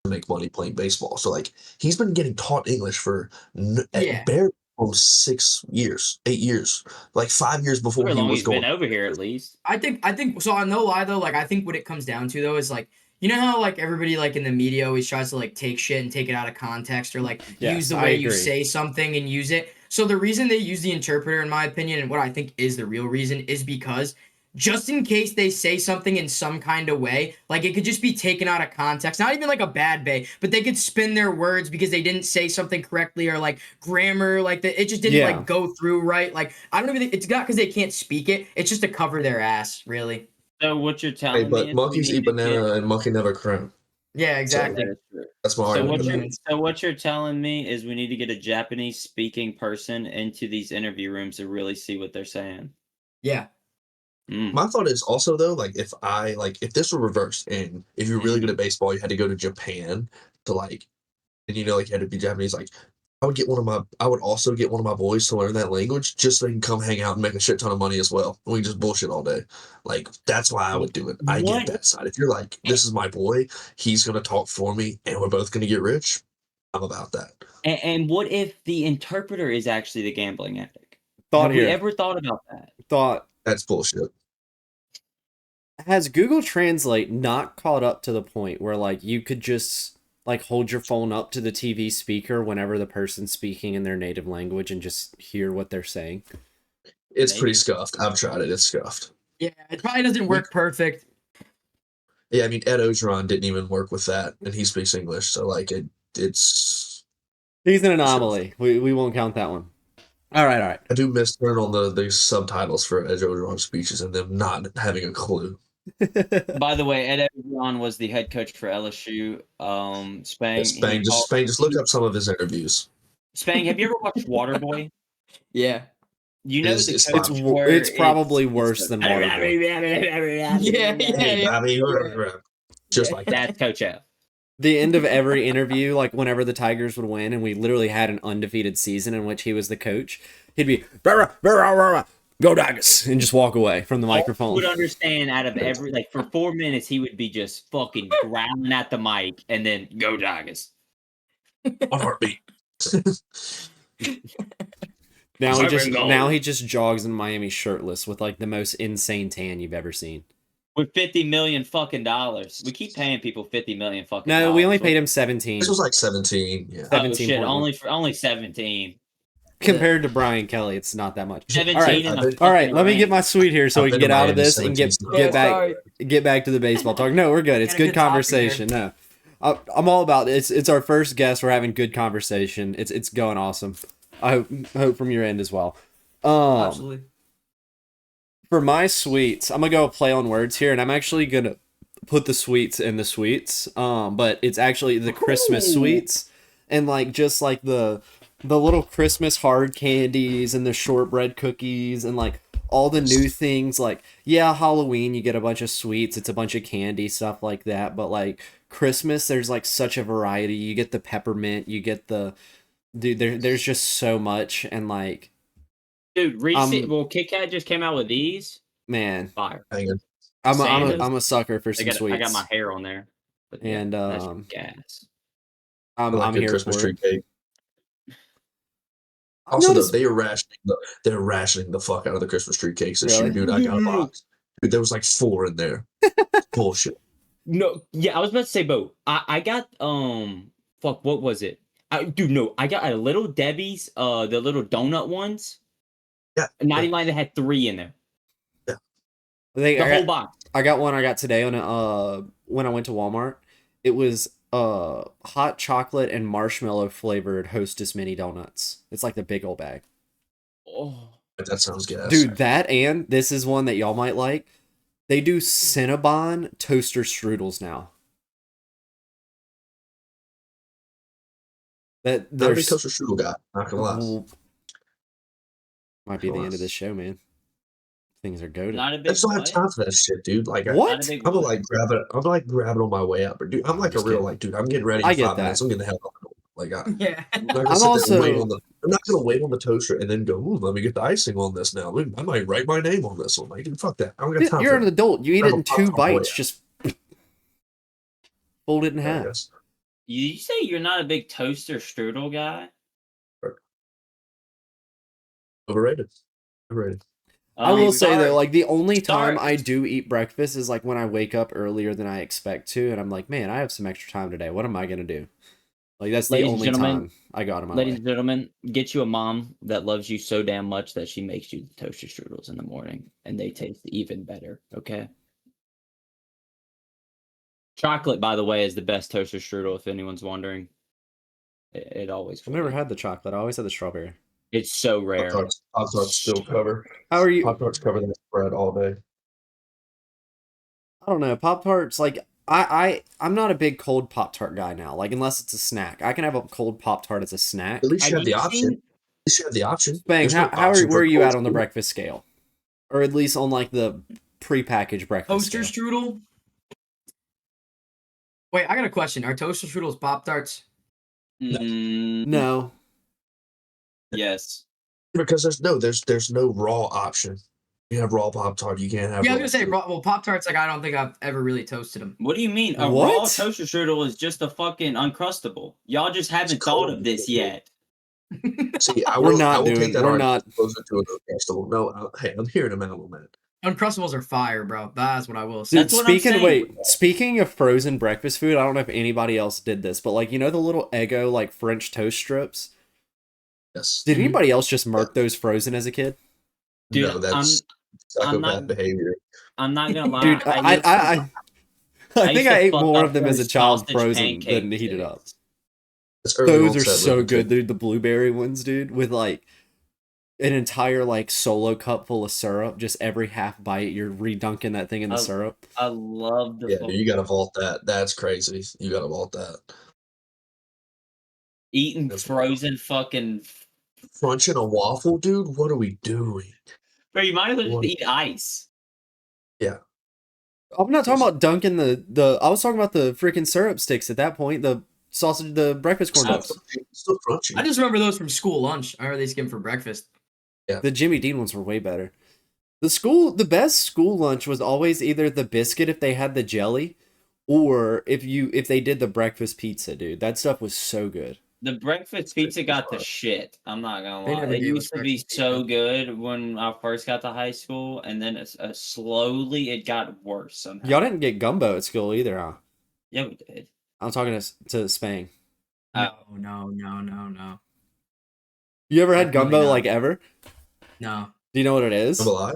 to make money playing baseball. So like he's been getting taught English for Yeah. at bare 6 years, 8 years, like 5 years before However he long was he's been going. over here, at least. I think so. On no lie though, like I think what it comes down to though is like you know how like everybody like in the media always tries to like take shit and take it out of context or like use Yes, the I way you agree. say something and use it. So the reason they use the interpreter, in my opinion, and what I think is the real reason, is because just in case they say something in some kind of way, like it could just be taken out of context. Not even like a bad way, but they could spin their words because they didn't say something correctly or like grammar, like that it just didn't Yeah. like go through right. Like I don't even think it's not because they can't speak it. It's just to cover their ass, really. So what you're Hey, telling me but is we monkeys need eat to get. banana and monkey never crown. Yeah, So exactly. That is true. that's my So argument. what to you're that. so what you're telling me is we need to get a Japanese speaking person into these interview rooms to really see what they're saying. Yeah. Mm. My thought is also though, like if this were reversed and if you're really good Mhm. at baseball, you had to go to Japan to like, and like you had to be Japanese, like I would also get one of my boys to learn that language just so they can come hang out and make a shit ton of money as well. And we just bullshit all day. Like that's why I would do it. I get What? that side. If you're like, this is my boy, he's gonna talk for me, and we're both gonna get rich, I'm about that. And what if the interpreter is actually the gambling addict? Thought Have we here. ever thought about that? Thought. That's bullshit. Has Google Translate not caught up to the point where like you could just like hold your phone up to the TV speaker whenever the person's speaking in their native language and just hear what they're saying? It's pretty Maybe. scuffed. I've tried it. It's scuffed. Yeah, it probably doesn't work perfect. Yeah, I mean Ed Ogeron didn't even work with that, and he speaks English, so like it's. He's an anomaly. We won't count that one. All right. I do miss turning on the subtitles for Ed Ogeron speeches and them not having a clue. By the way, Ed Everon was the head coach for LSU. Spang. Spain, just look up some of his interviews. Spang, have you ever watched Waterboy? Yeah. You know It's the fine. coach where It's probably it's worse the- than Waterboy. Hey, Yeah. Bobby, just like that. That's Coach F. The end of every interview, like whenever the Tigers would win, and we literally had an undefeated season in which he was the coach, he'd be go Tigers and just walk away from the You microphone. would understand out of every like for 4 minutes he would be just fucking growling at the mic and then go Tigers. On heartbeat. Now he just jogs in Miami shirtless with like the most insane tan you've ever seen. With $50 million fucking dollars. We keep paying people $50 million fucking No, dollars. we only paid him 17. This was like 17. Yeah. Oh 17 shit, point only 17. compared to Brian Kelly, it's not that much. 17 All right, in I the think- all right. fucking Let me get range. my suite here so I've we can been to get out of Miami this and get 17. get back to the baseball talk. No, we're good. It's Got a good good topic conversation. No, I'm all about it. It's our first guest. We're having good conversation. It's going awesome. I hope from your end as well. Absolutely. For my sweets, I'm gonna go play on words here, and I'm actually gonna put the sweets in the sweets. But it's actually the Christmas sweets, and like just like the little Christmas hard candies and the shortbread cookies and like all the new things. Like yeah, Halloween you get a bunch of sweets, it's a bunch of candy stuff like that. But like Christmas, there's like such a variety. You get the peppermint, you get the dude. There's just so much, and like Dude, Kit Kat just came out with these. man. Fire. Hanging. Sanders? I'm a sucker for some sweets. I got my hair on there. But yeah, And, that's gas. I I'm like good here Christmas for tree it. cake. Also, though, noticed- they're rationing the fuck out of the Christmas tree cakes this year, Really? dude. I got a box. Dude, there was like 4 in there. Bullshit. No, yeah, I was about to say, Bo. I got fuck, what was it? I got a Little Debbie's, the little donut ones. Yeah. 99 that had 3 in there. The whole box. I got one I got today on when I went to Walmart. It was hot chocolate and marshmallow flavored Hostess mini donuts. It's like the big old bag. Oh, That sounds gas. Dude, that and this is one that y'all might like. They do Cinnabon toaster strudels now. Not a big toaster strudel guy, not gonna lie. Might be the end of this show, man. Things are goaded. Not a I big just don't have what? time for that shit, dude. Like, Not a What? big I'm gonna what? like grab it. I'm like grabbing on my way up, but dude, I'm like a just real kidding. like, dude. I'm getting ready I in get 5 minutes. that. I'm getting the hell out. Like, Yeah. I'm not gonna I'm sit there and wait also- on the. I'm not gonna wait on the toaster and then go. Ooh, let me get the icing on this now. I might write my name on this one. Like, dude, fuck that. I don't got time You're for an that. adult. You eat Grab it a in 2 popcorn boy bites. out. Just fold it in I half. guess. You say you're not a big toaster strudel guy? Overrated. Overrated. I will say sorry. though, like the only time Sorry. I do eat breakfast is like when I wake up earlier than I expect to, and I'm like, man, I have some extra time today. What am I gonna do? Like that's the Ladies and only gentlemen, time I got in my Ladies way. and gentlemen, get you a mom that loves you so damn much that she makes you toaster strudels in the morning, and they taste even better. Okay. Chocolate, by the way, is the best toaster strudel. If anyone's wondering, it always. I've never had the chocolate. I always had the strawberry. It's so rare. Pop-Tarts still cover. How are you? Pop-Tarts cover that spread all day. I don't know. Pop Tarts, like I'm not a big cold Pop Tart guy now. Like unless it's a snack, I can have a cold Pop Tart as a snack. At least you Have have the you option. seen- At least you have the option. Bang, There's no how are option where for are you cold at on the food. breakfast scale, or at least on like the prepackaged breakfast Toaster scale? strudel. Wait, I got a question. Are toaster strudels Pop Tarts? No, Yes. Because there's no raw option. You have raw Pop-Tart. You can't have. Yeah, I raw was gonna say, fruit. well, Pop Tarts. Like, I don't think I've ever really toasted them. What do you mean? A raw What? toaster strudel is just a fucking uncrustable. Y'all just haven't It's thought cold. of this yet. See, I We're will. not I will doing- take that we're argument not- closer to an festival. No, hey, I'm hearing him out on that. Uncrustables are fire, bro. That's what I will say. dude. That's what I'm saying. Speaking of frozen breakfast food, I don't know if anybody else did this, but like you know the little Eggo like French toast strips. Yes. Did Mhm. anybody else just murk those frozen as a kid? Dude, No, that's I'm psychopath not- behavior. I'm not gonna lie. Dude, I used to- I think used I to ate fuck more up of them as a those child sausage frozen than pancake heated up. sticks. It's early Those are onset so liver good, too. dude. The blueberry ones, dude, with like an entire like solo cup full of syrup. Just every half bite, you're redunking that thing in the Oh. syrup. I love the Yeah, dude, you gotta vault that. That's crazy. You gotta vault that. eating That's frozen fucking. Crunching a waffle, dude. What are we doing? Bro, you might as well just What? eat ice. I'm not talking about dunking the. I was talking about the freaking syrup sticks at that point. The sausage, the breakfast corn Still dogs. crunchy. Still crunchy. I just remember those from school lunch. I remember they skim for breakfast. The Jimmy Dean ones were way better. The best school lunch was always either the biscuit if they had the jelly, or if they did the breakfast pizza, dude. That stuff was so good. The breakfast pizza got the shit. I'm not gonna They lie. never It gave used us to be breakfast so pizza. good when I first got to high school, and then slowly it got worse somehow. Y'all didn't get gumbo at school either, huh? Yeah, we did. I'm talking to Spang. No. You ever had Definitely gumbo not. like ever? No. Do you know what it is? I'm alive.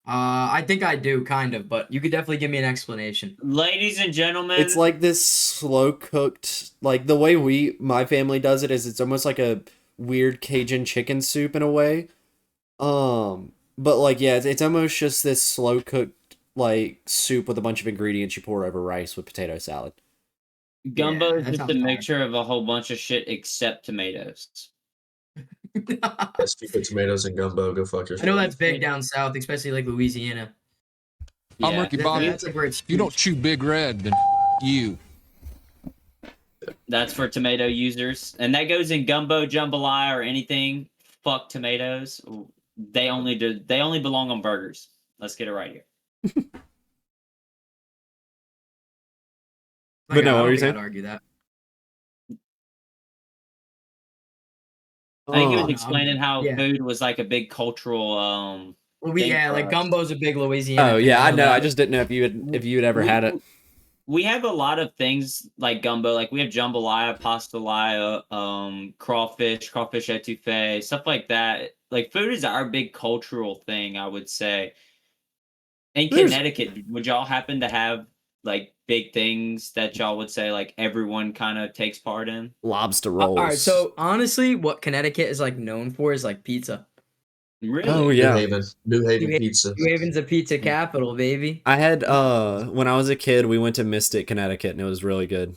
I think I do, kind of, but you could definitely give me an explanation. Ladies and gentlemen, It's like this slow cooked, like the way my family does it is it's almost like a weird Cajun chicken soup in a way. But like yeah, it's almost just this slow cooked like soup with a bunch of ingredients you pour over rice with potato salad. gumbo Yeah, is that just sounds a fire. mixture of a whole bunch of shit except tomatoes. Yes, you put tomatoes in gumbo. Go fuck I yourself. know that's big down south, especially like Louisiana. I'm Ricky Bobby. That's like where it's If you don't chew Big Red, then you. That's for tomato users, and that goes in gumbo, jambalaya, or anything. Fuck tomatoes. They only belong on burgers. Let's get it right here. But no, I what were don't you think saying? I'd argue that. I think he was Oh, explaining how yeah. food was like a big cultural. Well, thing yeah, for like us. gumbo's a big Louisiana. oh thing, yeah, I know. that. I just didn't know if you had ever had it. We have a lot of things like gumbo. Like we have jambalaya, pastalaya, crawfish etouffee, stuff like that. Like food is our big cultural thing, I would say. In There's- Connecticut, would y'all happen to have like big things that y'all would say like everyone kind of takes part in? Lobster rolls. All right, so honestly, what Connecticut is like known for is like pizza. Really? Oh New yeah. Haven. New Haven New pizza. New Haven's a pizza capital, baby. I had when I was a kid, we went to Mystic, Connecticut, and it was really good.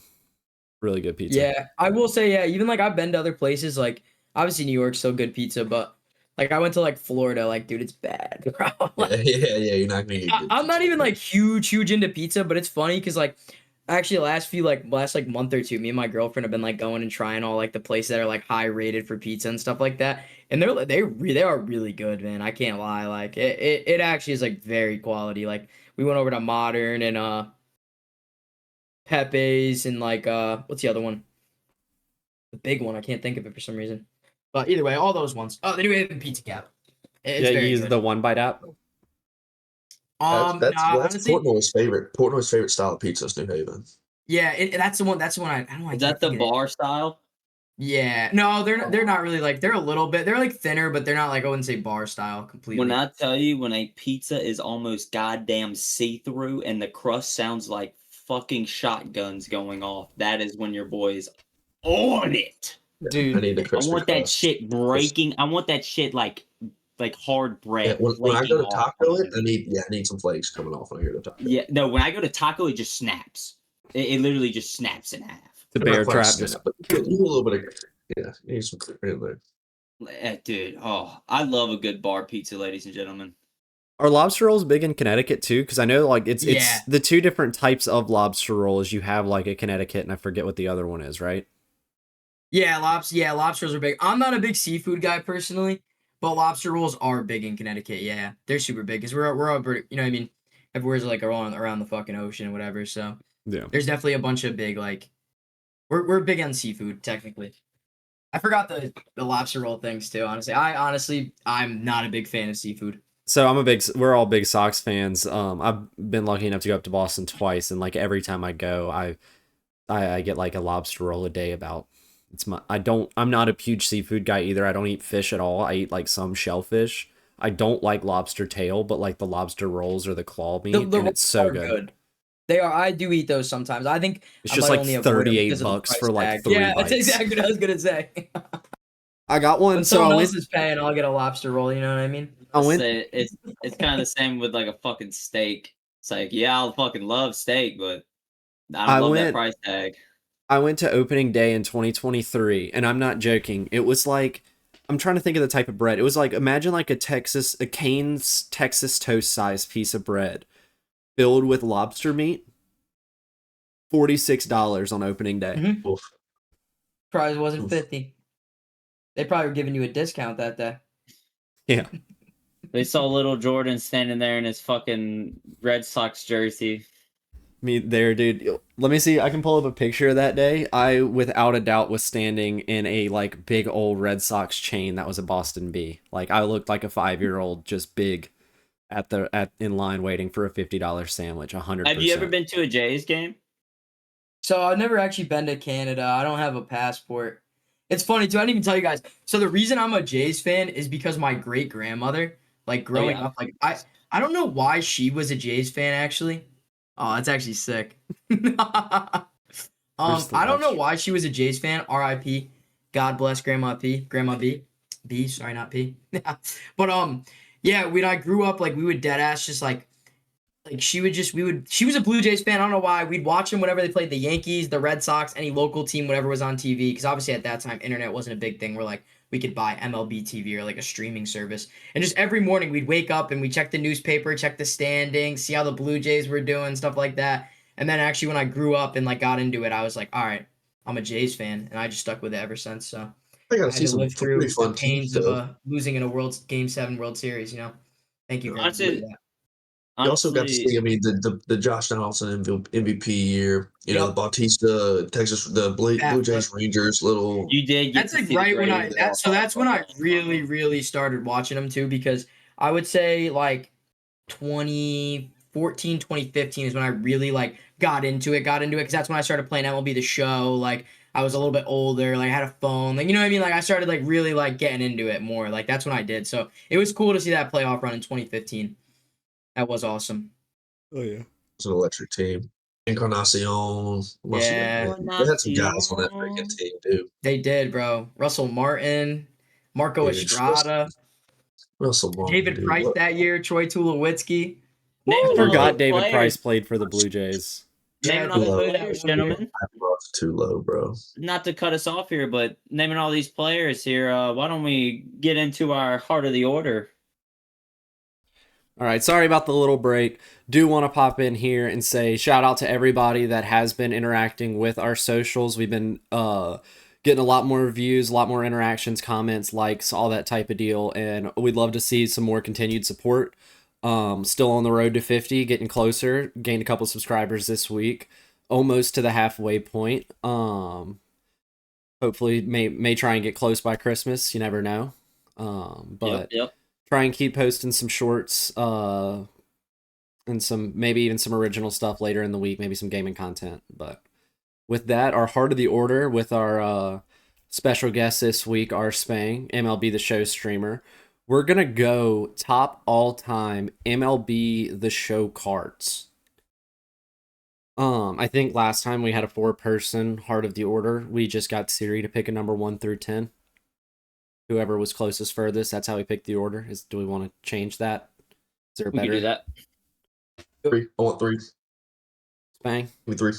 Really good pizza. Yeah, I will say, yeah, even like I've been to other places, like obviously New York's still good pizza, but Like I went to like Florida, like dude, it's bad, bro. Like, Yeah. You're not gonna get good. I'm not pizza. even like huge into pizza, but it's funny because like actually last like month or two, me and my girlfriend have been like going and trying all like the places that are like high rated for pizza and stuff like that, and they are really good, man. I can't lie, like it actually is like very quality. Like we went over to Modern and Pepe's and like what's the other one? The big one, I can't think of it for some reason. But either way, all those ones. Oh, anyway, even Pizza Cap. It's Yeah, you very use good. the One Bite app. That's Nah, honestly, Portnoy's favorite style of pizza is New Haven. yeah, that's the one. That's the one. I don't know. I Is can't that the think of it. bar style? Yeah, no, they're not really like they're a little bit. They're like thinner, but they're not like I wouldn't say bar style completely. When I tell you, when a pizza is almost goddamn see-through and the crust sounds like fucking shotguns going off, that is when your boy is on it. I Dude, need the I crispy want that crust. shit breaking. I want that shit like hard Yeah, bread. when I go to flaking off Taco of it, I need some flakes coming off when I go to Taco. Yeah, no, when I go to Taco, it just snaps. It literally just snaps in half. the They're not bear quite trap snap, just but you need a little bit of you need some in there. Dude, oh, I love a good bar pizza, ladies and gentlemen. Are lobster rolls big in Connecticut too? Because I know like Yeah. it's the two different types of lobster rolls. You have like a Connecticut, and I forget what the other one is, right? Yeah, lobsters are big. I'm not a big seafood guy personally, but lobster rolls are big in Connecticut. Yeah, they're super big because we're over. You know what I mean? Everywhere's like around the fucking ocean and whatever. So Yeah. there's definitely a bunch of big like we're big on seafood technically. I forgot the lobster roll things too. I'm not a big fan of seafood. So we're all big Sox fans. I've been lucky enough to go up to Boston twice, and like every time I go, I get like a lobster roll a day. I'm not a huge seafood guy either. I don't eat fish at all. I eat like some shellfish. I don't like lobster tail, but like the lobster rolls or the claw meat, and rolls it's so are good. They are. I do eat those sometimes. I think It's I just might like only avoid 'em $38 because of the price for like tag. 3 Yeah, bites. that's exactly what I was gonna say. I got one, When so I someone went. else is paying, I'll get a lobster roll. You know what I mean? I went. Say it's kind of the same with like a fucking steak. It's like, yeah, I'll fucking love steak, but I I don't love that went. price tag. I went to opening day in 2023, and I'm not joking. It was like, I'm trying to think of the type of bread. It was like, imagine like a Cane's Texas toast size piece of bread filled with lobster meat. $46 on opening day. Mhm. Oof. Probably wasn't Oof. 50. They probably were giving you a discount that day. Yeah. They saw little Jordan standing there in his fucking Red Sox jersey. Me there, dude. Let me see. I can pull up a picture of that day. I, without a doubt, was standing in a like big old Red Sox chain that was a Boston B. Like I looked like a 5-year-old, just big, in line waiting for a $50 sandwich. 100%. Have you ever been to a Jays game? So I've never actually been to Canada. I don't have a passport. It's funny too. I didn't even tell you guys. So the reason I'm a Jays fan is because my great grandmother, like growing yeah? up, like I don't know why she was a Jays fan actually. Oh, that's actually sick. I don't know why she was a Jays fan. R.I.P. God bless Grandma P. Grandma B. B. Sorry, not P. But yeah. When I grew up, like we would dead ass just like she was a Blue Jays fan. I don't know why. We'd watch them whenever they played the Yankees, the Red Sox, any local team, whatever was on TV. Because obviously at that time, internet wasn't a big thing. Where like we could buy MLB TV or like a streaming service. And just every morning we'd wake up and we check the newspaper, check the standings, see how the Blue Jays were doing, stuff like that. And then actually when I grew up and like got into it, I was like, all right, I'm a Jays fan, and I just stuck with it ever since. So I I gotta had see to live some pretty through the fun teams pains of though. losing in a Game 7 World Series. You know, thank you, Grandma. Honestly, You also got to honestly, see, I mean, the Josh Donaldson MVP year, you know, the Yep. Bautista, Texas, the Blue Jays Rangers, little. you did get That's to like see the right when greatest of all that's time. when I really started watching them too, because I would say like 2014, 2015 is when I really like got into it because that's when I started playing MLB The Show. Like I was a little bit older, like I had a phone, like you know what I mean? Like I started like really like getting into it more. Like that's when I did. So it was cool to see that playoff run in 2015. That was awesome. Oh yeah. It's an electric team. Encarnacion. Yeah. They had some guys on that freaking team, dude. They did, bro. Russell Martin, Marco David Estrada, Russell Martin, David dude. Price What? that year, Troy Tulowitzki. Name I some of forgot those David players. Price played for the Blue Jays. Naming Yeah, all the low. players, gentlemen. That's too low, bro. Not to cut us off here, but naming all these players here, why don't we get into our heart of the order? All right, sorry about the little break. Do want to pop in here and say shout out to everybody that has been interacting with our socials. We've been getting a lot more views, a lot more interactions, comments, likes, all that type of deal, and we'd love to see some more continued support. Still on the road to 50, getting closer. Gained a couple subscribers this week, almost to the halfway point. Hopefully, may try and get close by Christmas. You never know. But Yep. try and keep posting some shorts, and some maybe even some original stuff later in the week, maybe some gaming content. But with that, our heart of the order with our special guest this week, our Spang, MLB the Show streamer. We're gonna go top all-time MLB the Show cards. I think last time we had a 4-person heart of the order. We just got Siri to pick a number 1 through 10. Whoever was closest furthest, that's how we picked the order. Do we want to change that? Is there a We can better do that. 3. I want 3. Spang? Give me 3.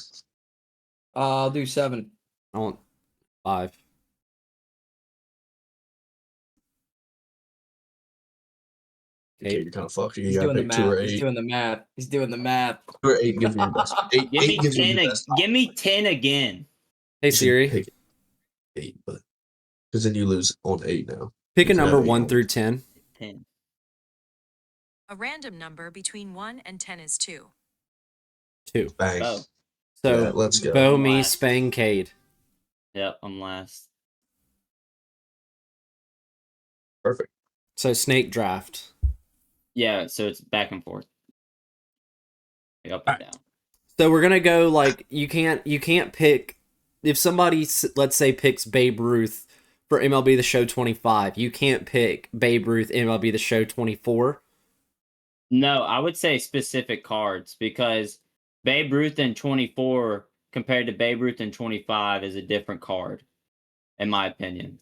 I'll do 7. I want 5. Okay, you're kind of fucked. You He's gotta doing the pick 2 or math. 8. He's doing the math. He's doing the math. 2 or 8 gives you your best. 8, Give me 8 gives you 10. your best. Give me 10 again. Hey You should Siri, pick 8, but because then you lose on 8 now. pick a Yeah, number you 1 don't. through 10. 10. A random number between 1 and 10 is 2. 2. Bang. Oh, So Yeah, let's go. Bo, me, Last. Spang, Cade. yep. I'm last. Perfect. So snake draft. Yeah, so it's back and forth. Like up and down. So we're gonna go like you can't pick if somebody let's say picks Babe Ruth for MLB the Show 25. You can't pick Babe Ruth MLB the Show 24. No, I would say specific cards because Babe Ruth in 24 compared to Babe Ruth in 25 is a different card, in my opinion.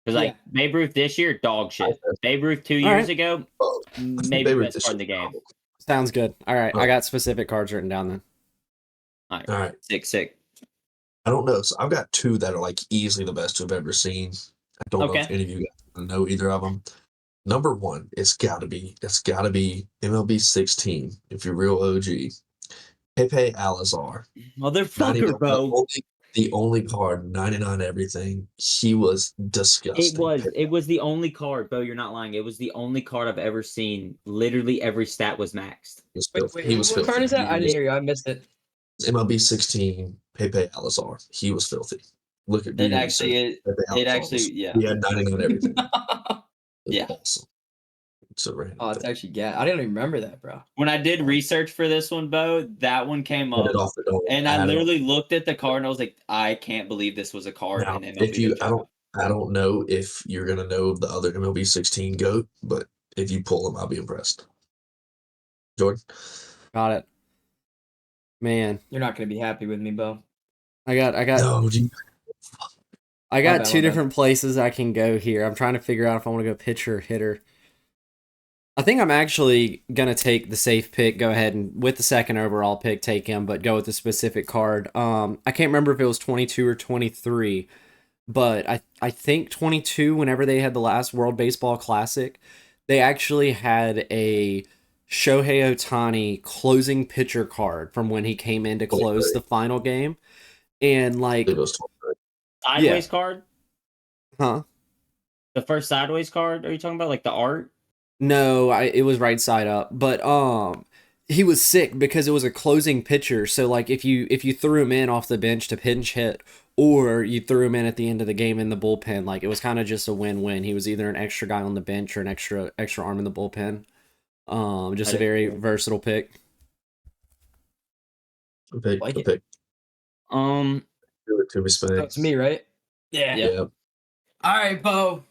Because like Babe Ruth this year, dog shit. Babe Ruth 2 years right. ago, Oh, maybe Babe the Ruth best this card in the year. game. Sounds good. All right, I got specific cards written down then. All right, All right. sick. I don't know. So I've got 2 that are like easily the best I've ever seen. I don't know if Okay. any of you guys know either of them. Number 1, it's gotta be MLB 16. If you're real OG, Pepe Alazar. Motherfucker, bro. The only card, 99 everything. He was disgusting. It was the only card, Bo. You're not lying. It was the only card I've ever seen. Literally every stat was maxed. He was Wait, filthy. He was what filthy. card is that? I didn't hear you. I missed it. MLB 16, Pepe Alazar. He was filthy. Look at It actually is. Pepe It Alazar actually, was- yeah. He had 99 everything. It was Yeah. awesome. It's a random Oh, it's thing. actually I didn't even remember that, bro. When I did research for this one, Bo, that one came Put up, it off the dome. and I Add it literally looked at the card and I was like, I can't believe this was a card Now, in MLB. if you, The I Show. don't know if you're gonna know the other MLB 16 GOAT, but if you pull them, I'll be impressed. Jordan, Got it. Man, You're not gonna be happy with me, Bo. I got no, you- I got bad, 2 my bad. different places I can go here. I'm trying to figure out if I want to go pitcher or hitter. I think I'm actually gonna take the safe pick. Go ahead and with the second overall pick, take him, but go with the specific card. I can't remember if it was 22 or 23, but I think 22. Whenever they had the last World Baseball Classic, they actually had a Shohei Ohtani closing pitcher card from when he came in to close the final game, and like, it was 23. Sideways card? huh? The first sideways card? Are you talking about like the art? No, it was right side up, but he was sick because it was a closing pitcher. So like if you threw him in off the bench to pinch hit, or you threw him in at the end of the game in the bullpen, like it was kind of just a win-win. He was either an extra guy on the bench or an extra arm in the bullpen. Just a very versatile pick. Good pick. Like Good it. pick. Um, Do it to me, Spade. It's me, right? Yeah. Yeah. All right, Bo.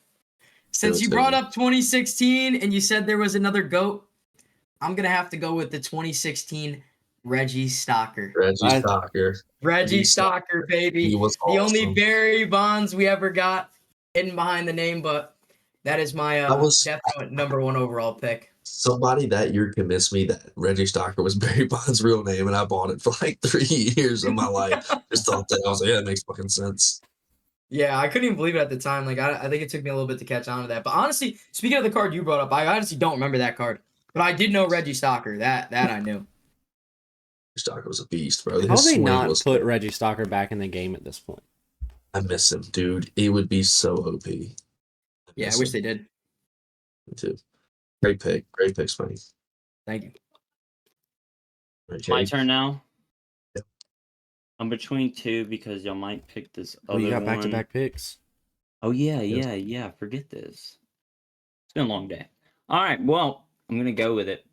Since you brought up 2016 and you said there was another GOAT, I'm gonna have to go with the 2016 Reggie Stocker. Reggie I- Stocker. Reggie Stocker. Stocker, baby. He was The only awesome. Barry Bonds we ever got hidden behind the name, but that is my I was- definite number 1 overall pick. Somebody that year convinced me that Reggie Stocker was Barry Bonds' real name, and I bought it for like 3 years of my life. Just thought that I was like, yeah, it makes fucking sense. Yeah, I couldn't even believe it at the time. Like, I think it took me a little bit to catch on to that. But honestly, speaking of the card you brought up, I honestly don't remember that card. But I did know Reggie Stocker. That I knew. Stocker was a beast, bro. How His they swing not was. put Reggie Stocker back in the game at this point? I miss him, dude. It would be so OP. Yeah, I wish they did. Me too. Great pick. Great pick, Spank. Thank you. Okay. My turn now. Yep. I'm between two because y'all might pick this Oh, other you got one. back-to-back picks. Oh yeah, Yes. yeah. Forget this. It's been a long day. All right, well, I'm gonna go with it.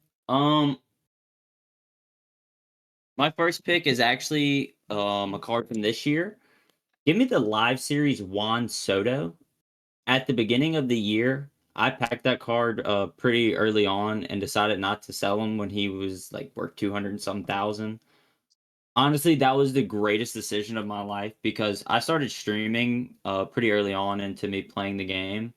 My first pick is actually a card from this year. Give me the live series Juan Soto. At the beginning of the year, I packed that card pretty early on and decided not to sell him when he was like worth 200 and some thousand. Honestly, that was the greatest decision of my life because I started streaming pretty early on into me playing the game.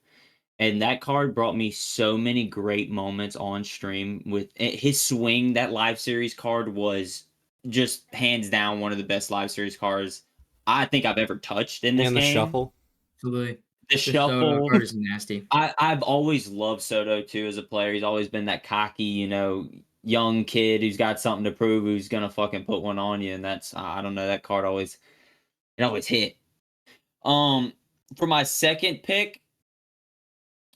And that card brought me so many great moments on stream with his swing. That live series card was just hands down one of the best live series cards I think I've ever touched in this And the game. shuffle. Absolutely. The Soto shuffle. card is nasty. I've always loved Soto too as a player. He's always been that cocky, young kid who's got something to prove, who's gonna fucking put one on you. And that's I don't know, that card always hit. For my second pick,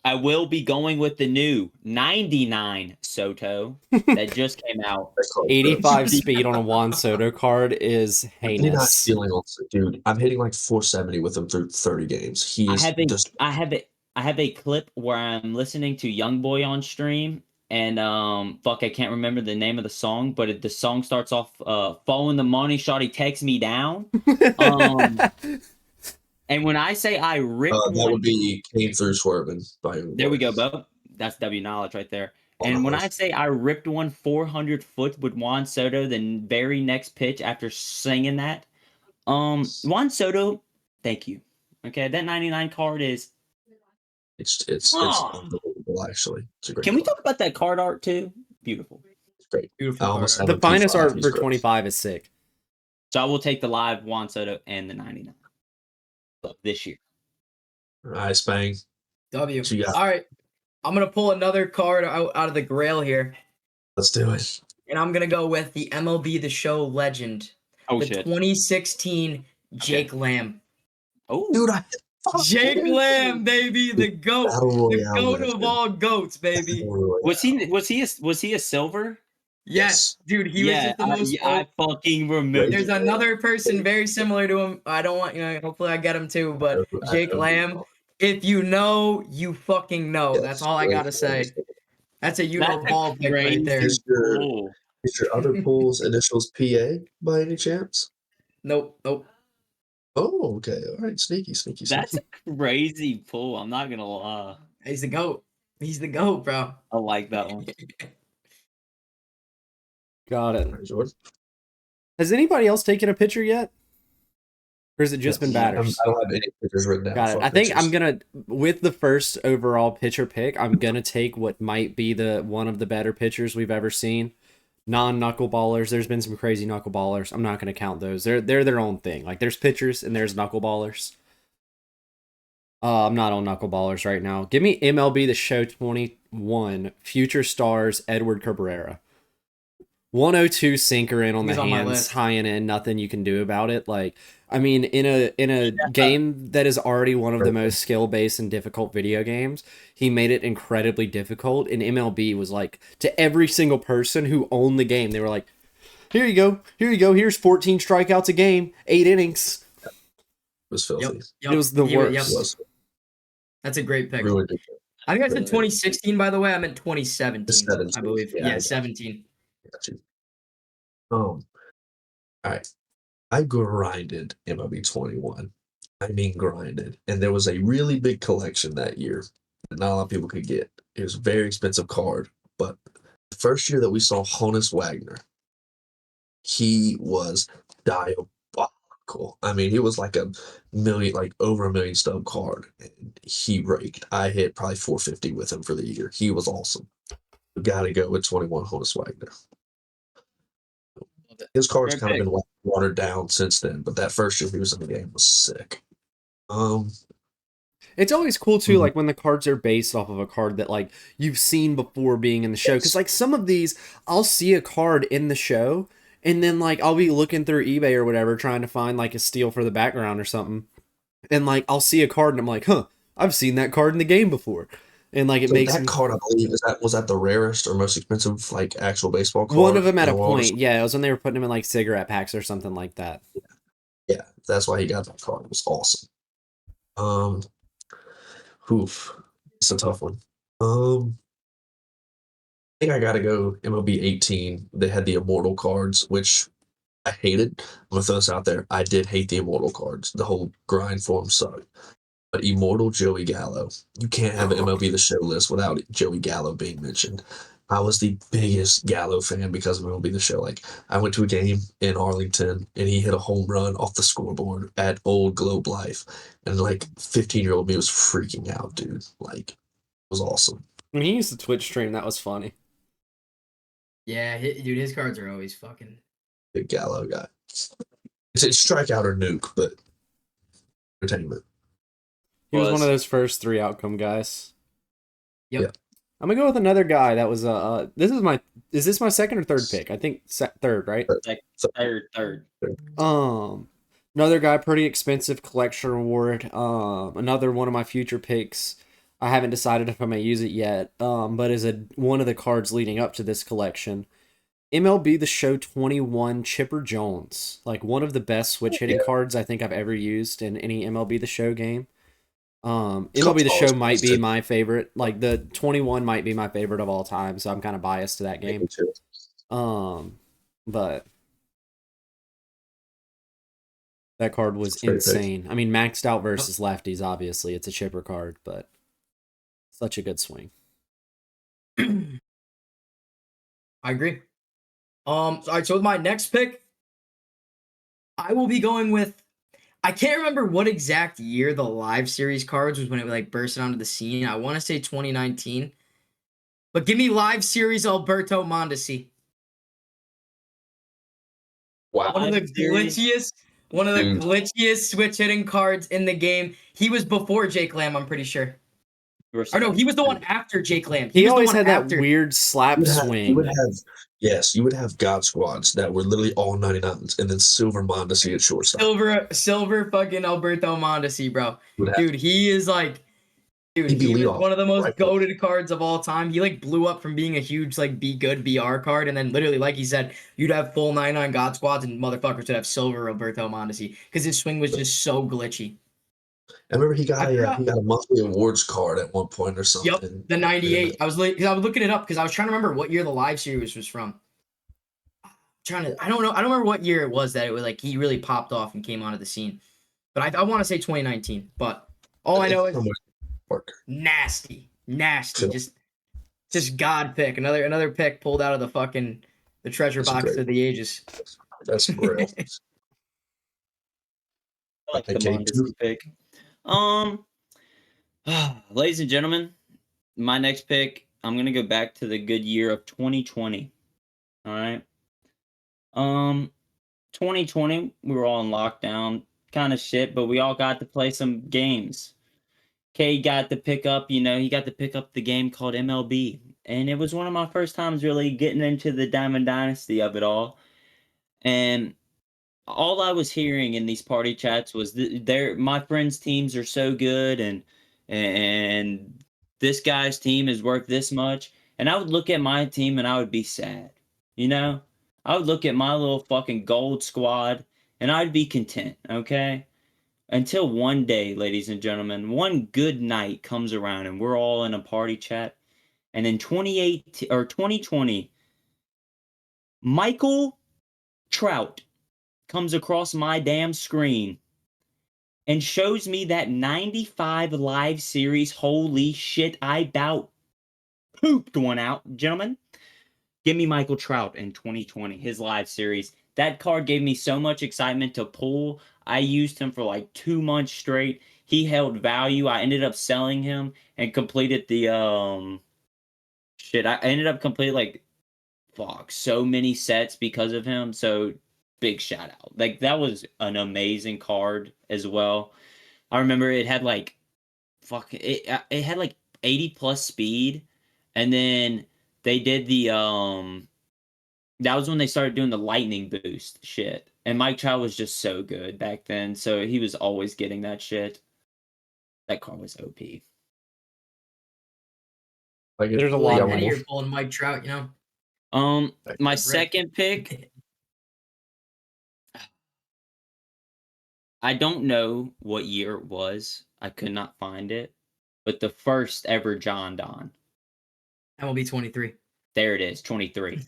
I will be going with the new 99 Soto that just came out. 85 speed on a Juan Soto card is I'm not heinous. feeling also, dude. I'm hitting like 470 with him through 30 games. He I is just. I have a clip where I'm listening to Young Boy on stream, and I can't remember the name of the song, but the song starts off following the money shot, he takes me down. And when I say I ripped That one, would be Came Through Swerving by Young there we Boy. go, Bo. That's W knowledge right there. Oh, And when I nice. say I ripped one 400 foot with Juan Soto, the very next pitch after singing that, Juan Soto, thank you. Okay, that 99 card is. It's Oh. unbelievable, actually. It's a great Can we card. talk about that card art too? Beautiful. It's great. Beautiful I almost card have The a finest P5. art He's for great. 25 is sick. So I will take the live Juan Soto and the 99 this year. All right, Spang. W. What you got? All right. I'm going to pull another card out of the grail here. Let's do it. And I'm going to go with the MLB The Show legend. Oh the shit. 2016 Jake Lamb. Oh, Dude, Jake Lamb, baby. The GOAT. Battle The Royale GOAT legend. of all GOATs, baby. Battle Royale. was he a silver? Yes, dude. He was just the most. I fucking remember. There's another person very similar to him. I don't want, hopefully I get him too, but Jake Lamb, if you know, you fucking know. That's all I got to say. That's a ball pick right there. Is your other pool's initials PA by any chance? Nope. Oh, okay. All right. Sneaky. That's a crazy pull. I'm not gonna lie. He's the GOAT. He's the GOAT, bro. I like that one. Got it. All right, Jordan. Has anybody else taken a picture yet? Or has it just been batters? I don't have any pictures written down. Got it. Fuck I think pictures. I'm gonna, with the first overall pitcher pick, I'm gonna take what might be one of the better pitchers we've ever seen. Non-knuckleballers. There's been some crazy knuckleballers. I'm not gonna count those. They're their own thing. Like there's pitchers and there's knuckleballers. I'm not on knuckleballers right now. Give me MLB The Show 21 Future Stars Edward Cabrera. 102 sinker in on He's the on my hands, list. high and in, nothing you can do about it. Like, I mean, in a game that is already one of the most skill-based and difficult video games, he made it incredibly difficult. And MLB was like, to every single person who owned the game, they were like, here you go, here's 14 strikeouts a game, 8 innings. It was filthy. Yep. It was the worst. Yep. It was That's a great pick. ruined it. I think I said 2016, by the way. I meant 2017, 17, I believe. yeah, I Yeah, got 17. Got you. All right. I grinded MLB 21. I mean grinded. And there was a really big collection that year that not a lot of people could get. It was a very expensive card. But the first year that we saw Honus Wagner, he was diabolical. I mean, he was like over $1 million stub card. And he raked. I hit probably 450 with him for the year. He was awesome. gotta go with 21 Honus Wagner. His card's Fair kind of pick. been watered down since then, but that first year he was in the game was sick. It's always cool too, Mhm. like when the cards are based off of a card that like you've seen before being in the show. Because like some of these, I'll see a card in the show, and then like I'll be looking through eBay or whatever trying to find like a steal for the background or something, and like I'll see a card and I'm like, huh, I've seen that card in the game before, and like it So makes that card, I believe, was that the rarest or most expensive like actual baseball card one of them at in a the world? point. Yeah, it was when they were putting them in like cigarette packs or something like that. Yeah, that's why he got that card. It was awesome. Oof, it's a tough one. I think I gotta go MLB 18. They had the immortal cards, which I hated. I'm gonna throw this out there. I did hate the immortal cards. The whole grind form sucked. But immortal Joey Gallo, you can't have an MLB The Show list without Joey Gallo being mentioned. I was the biggest Gallo fan because of MLB The Show. Like I went to a game in Arlington and he hit a home run off the scoreboard at Old Globe Life, and like 15-year-old me was freaking out, dude. Like it was awesome. When he used to Twitch stream, that was funny. Yeah, dude, his cards are always fucking. Big Gallo guy. It's strikeout or nuke, but entertainment. He was one Was. of those first 3 outcome guys. Yep. Yeah. I'm gonna go with another guy that was is this my second or third pick? I think third, right? Third. Another guy, pretty expensive collection award. Another one of my future picks. I haven't decided if I'm gonna use it yet. But is one of the cards leading up to this collection. MLB The Show 21 Chipper Jones, like one of the best switch hitting cards I think I've ever used in any MLB The Show game. MLB The Show might be my favorite. Like the 21 might be my favorite of all time, so I'm kind of biased to that game. But that card was insane. I mean, maxed out versus lefties, obviously. It's a chipper card, but such a good swing. I agree. All right, so with my next pick, I will be going with. I can't remember what exact year the live series cards was when it like bursted onto the scene. I want to say 2019, but give me live series Alberto Mondesi. Wow. One of the glitchiest switch hitting cards in the game. He was before Jake Lamb, I'm pretty sure. Or no, he was the one after Jake Lamb. He was always the one had that after. weird slap swing. You would have God squads that were literally all 99s, and then Silver Mondesi at shortstop. Silver fucking Alberto Mondesi, bro. Dude, he is like, dude, he was one of the most goated cards of all time. He like blew up from being a huge like be good BR card, and then literally, like he said, you'd have full 99 God squads, and motherfuckers would have silver Alberto Mondesi because his swing was just so glitchy. I remember he got a monthly awards card at one point or something. Yep, the 98. I was looking it up because I was trying to remember what year the live series was from. I don't know. I don't remember what year it was that it was like he really popped off and came onto the scene. But I want to say 2019. But all I know is nasty. Just God pick. Another pick pulled out of the treasure box of the ages. That's real. I like the Mondesi pick. Ladies and gentlemen, my next pick, I'm gonna go back to the good year of 2020. All right. 2020, we were all in lockdown, kind of shit, but we all got to play some games. Kay got to pick up, he got to pick up the game called MLB, and it was one of my first times really getting into the Diamond Dynasty of it all. And all I was hearing in these party chats was my friends' teams are so good, and this guy's team is worth this much. And I would look at my team and I would be sad. I would look at my little fucking gold squad and I'd be content, okay? Until one day, ladies and gentlemen, one good night comes around and we're all in a party chat. And in 2020, Michael Trout comes across my damn screen and shows me that 95 live series. Holy shit, I about pooped one out, gentlemen. Give me Michael Trout in 2020, his live series. That card gave me so much excitement to pull. I used him for like 2 months straight. He held value. I ended up selling him and completed the shit, I ended up completing like so many sets because of him. So big shout out. Like that was an amazing card as well. I remember it had like it had like 80 plus speed, and then they did the that was when they started doing the lightning boost shit. And Mike Trout was just so good back then, so he was always getting that shit. That card was OP. Like There's a Well, lot yeah, of man, them. you're pulling Mike Trout, you know. My Brick. second pick, I don't know what year it was. I could not find it, but the first ever John Don. MLB 23. There it is, 23.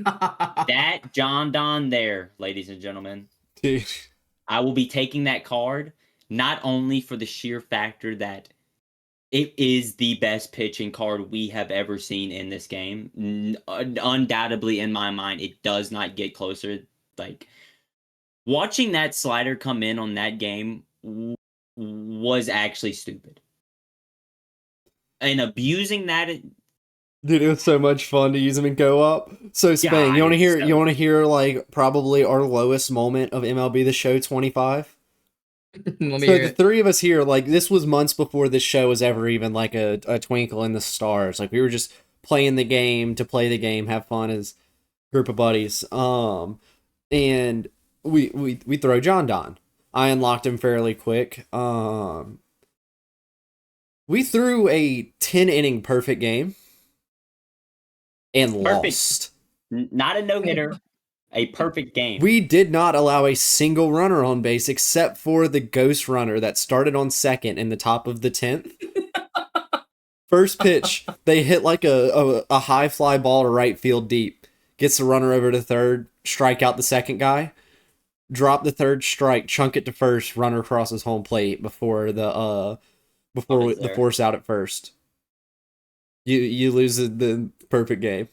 That John Don there, ladies and gentlemen. Dude. I will be taking that card not only for the sheer factor that it is the best pitching card we have ever seen in this game. Undoubtedly, in my mind, it does not get closer. Like, watching that slider come in on that game was actually stupid. And abusing that... Dude, it was so much fun to use them in co-op. So Spain, God, you want to hear? so- You want to hear like probably our lowest moment of MLB the Show 25? Let me So hear the it. three of us here, like this was months before this show was ever even like a twinkle in the stars. Like we were just playing the game to play the game, have fun as a group of buddies. And we throw John Don. I unlocked him fairly quick. We threw a 10-inning perfect game. And Perfect. lost. Not a no-hitter, a perfect game. We did not allow a single runner on base except for the ghost runner that started on second in the top of the 10th. First pitch, they hit like a high fly ball to right field deep. Gets the runner over to third, strike out the second guy, drop the third strike, chunk it to first, runner crosses home plate before the force out at first. You lose the perfect game.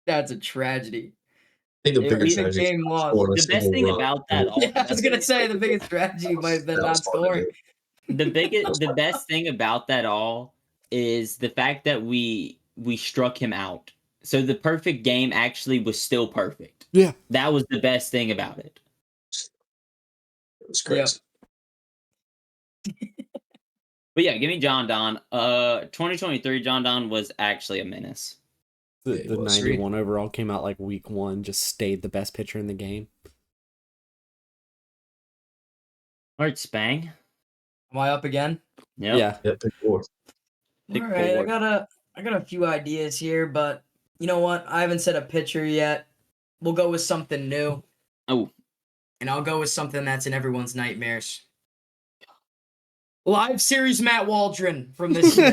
That's a tragedy. I think the It bigger was a tragedy is game not lost. scoring a The best single thing run. about that all... Yeah, I was gonna say the biggest tragedy might have been That not was hard to scoring. do. The best thing about that all is the fact that we struck him out. So the perfect game actually was still perfect. Yeah. That was the best thing about it. It was crazy. But yeah, give me John Don. 2023 John Don was actually a menace. The, Yeah, it the was. 91 overall came out like week 1, just stayed the best pitcher in the game. All right, Spang. Am I up again? Yep. Yeah. Yeah, pick four. Pick All right, forward. I got a few ideas here, but you know what? I haven't said a pitcher yet. We'll go with something new. Oh. And I'll go with something that's in everyone's nightmares. Live series Matt Waldron from this year.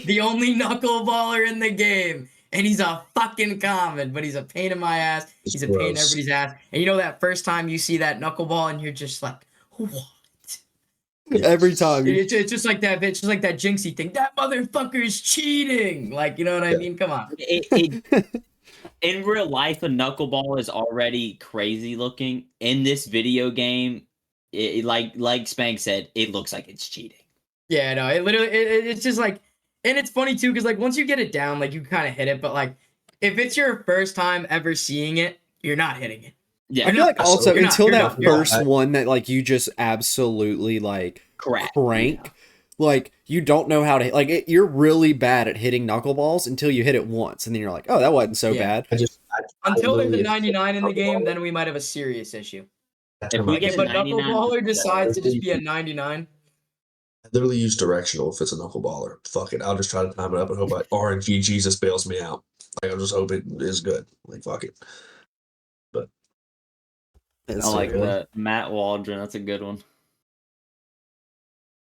The only knuckleballer in the game. And he's a fucking common, but he's a pain in my ass. It's He's a pain in gross. everybody's ass. And you know that first time you see that knuckleball and you're just like, what? Every time. It's just like that. It's just like that jinxie thing. That motherfucker is cheating. Like, you know what I mean? Come on. In real life, a knuckleball is already crazy looking. In this video game, like Spank said, it looks like it's cheating. Yeah, no, it literally, it's just like, and it's funny too, because like once you get it down, like you kind of hit it, but like if it's your first time ever seeing it, you're not hitting it. Yeah, I feel like also You're not- until you're that not- you're first not. one that like you just absolutely like correct. crank, like you don't know how to hit, like you're really bad at hitting knuckleballs until you hit it once, and then you're like, oh, that wasn't so Yeah. bad. Until there's a literally- 99 in the game, then we might have a serious issue. If we get If a a 99, knuckleballer decides to just be a 99, I literally use directional if it's a knuckleballer. Fuck it. I'll just try to time it up and hope RNG Jesus bails me out. Like, I'll just hope it is good. Like, fuck it. It's I so like good. that. Matt Waldron, that's a good one.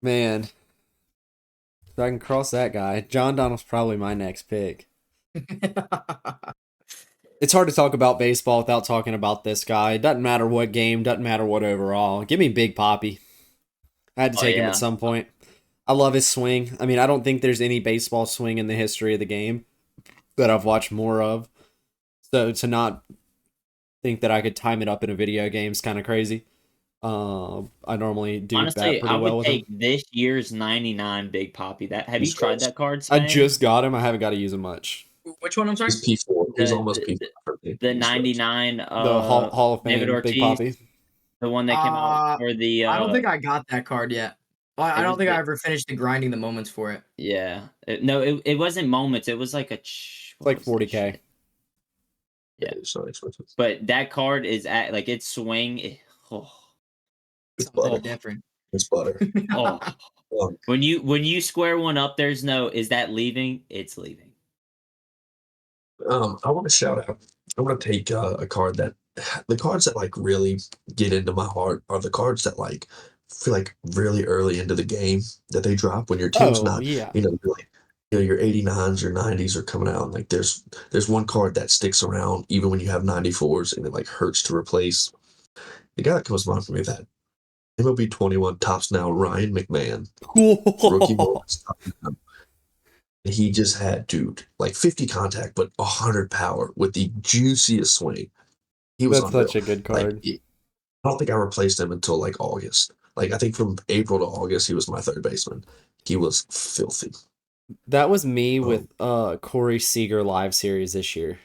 Man. If I can cross that guy, John Donald's probably my next pick. It's hard to talk about baseball without talking about this guy. It doesn't matter what game, doesn't matter what overall. Give me Big Papi. I had to take him yeah. at some point. I love his swing. I mean, I don't think there's any baseball swing in the history of the game that I've watched more of. So to not think that I could time it up in a video game is kind of crazy. I normally do that Honestly, pretty I well would with him. take this year's 99 Big Poppy. Have you He's tried close. that card, I Spain? just got him. I haven't got to use him much. Which one? I'm sorry. He's P4. He's The almost the, P4 for me. the He's close. 99 The Hall of David Fame Big Ortiz, Poppy. the one that came out for the I don't think I got that card yet. I it don't was think I the ever finished the grinding the moments for it. yeah. No, it wasn't moments. It was like It's like 40K. Yeah. It's not expensive. But that card is at like its swing. Oh, It's Something butter. different. It's butter. oh. When you square one up, there's no is that leaving? It's leaving. I want to shout out. I want to take a card that the cards that like really get into my heart are the cards that like feel like really early into the game that they drop when your team's not, yeah. really, your 89s or 90s are coming out. Like there's one card that sticks around even when you have 94s and it like hurts to replace. The guy that comes to mind for me that MLB 21 tops now Ryan McMahon, rookie bonus. He just had, dude, like 50 contact, but 100 power with the juiciest swing. He was That's unreal. such a good card. I don't think I replaced him until like August. Like I think from April to August, he was my third baseman. He was filthy. That was me with Corey Seager live series this year.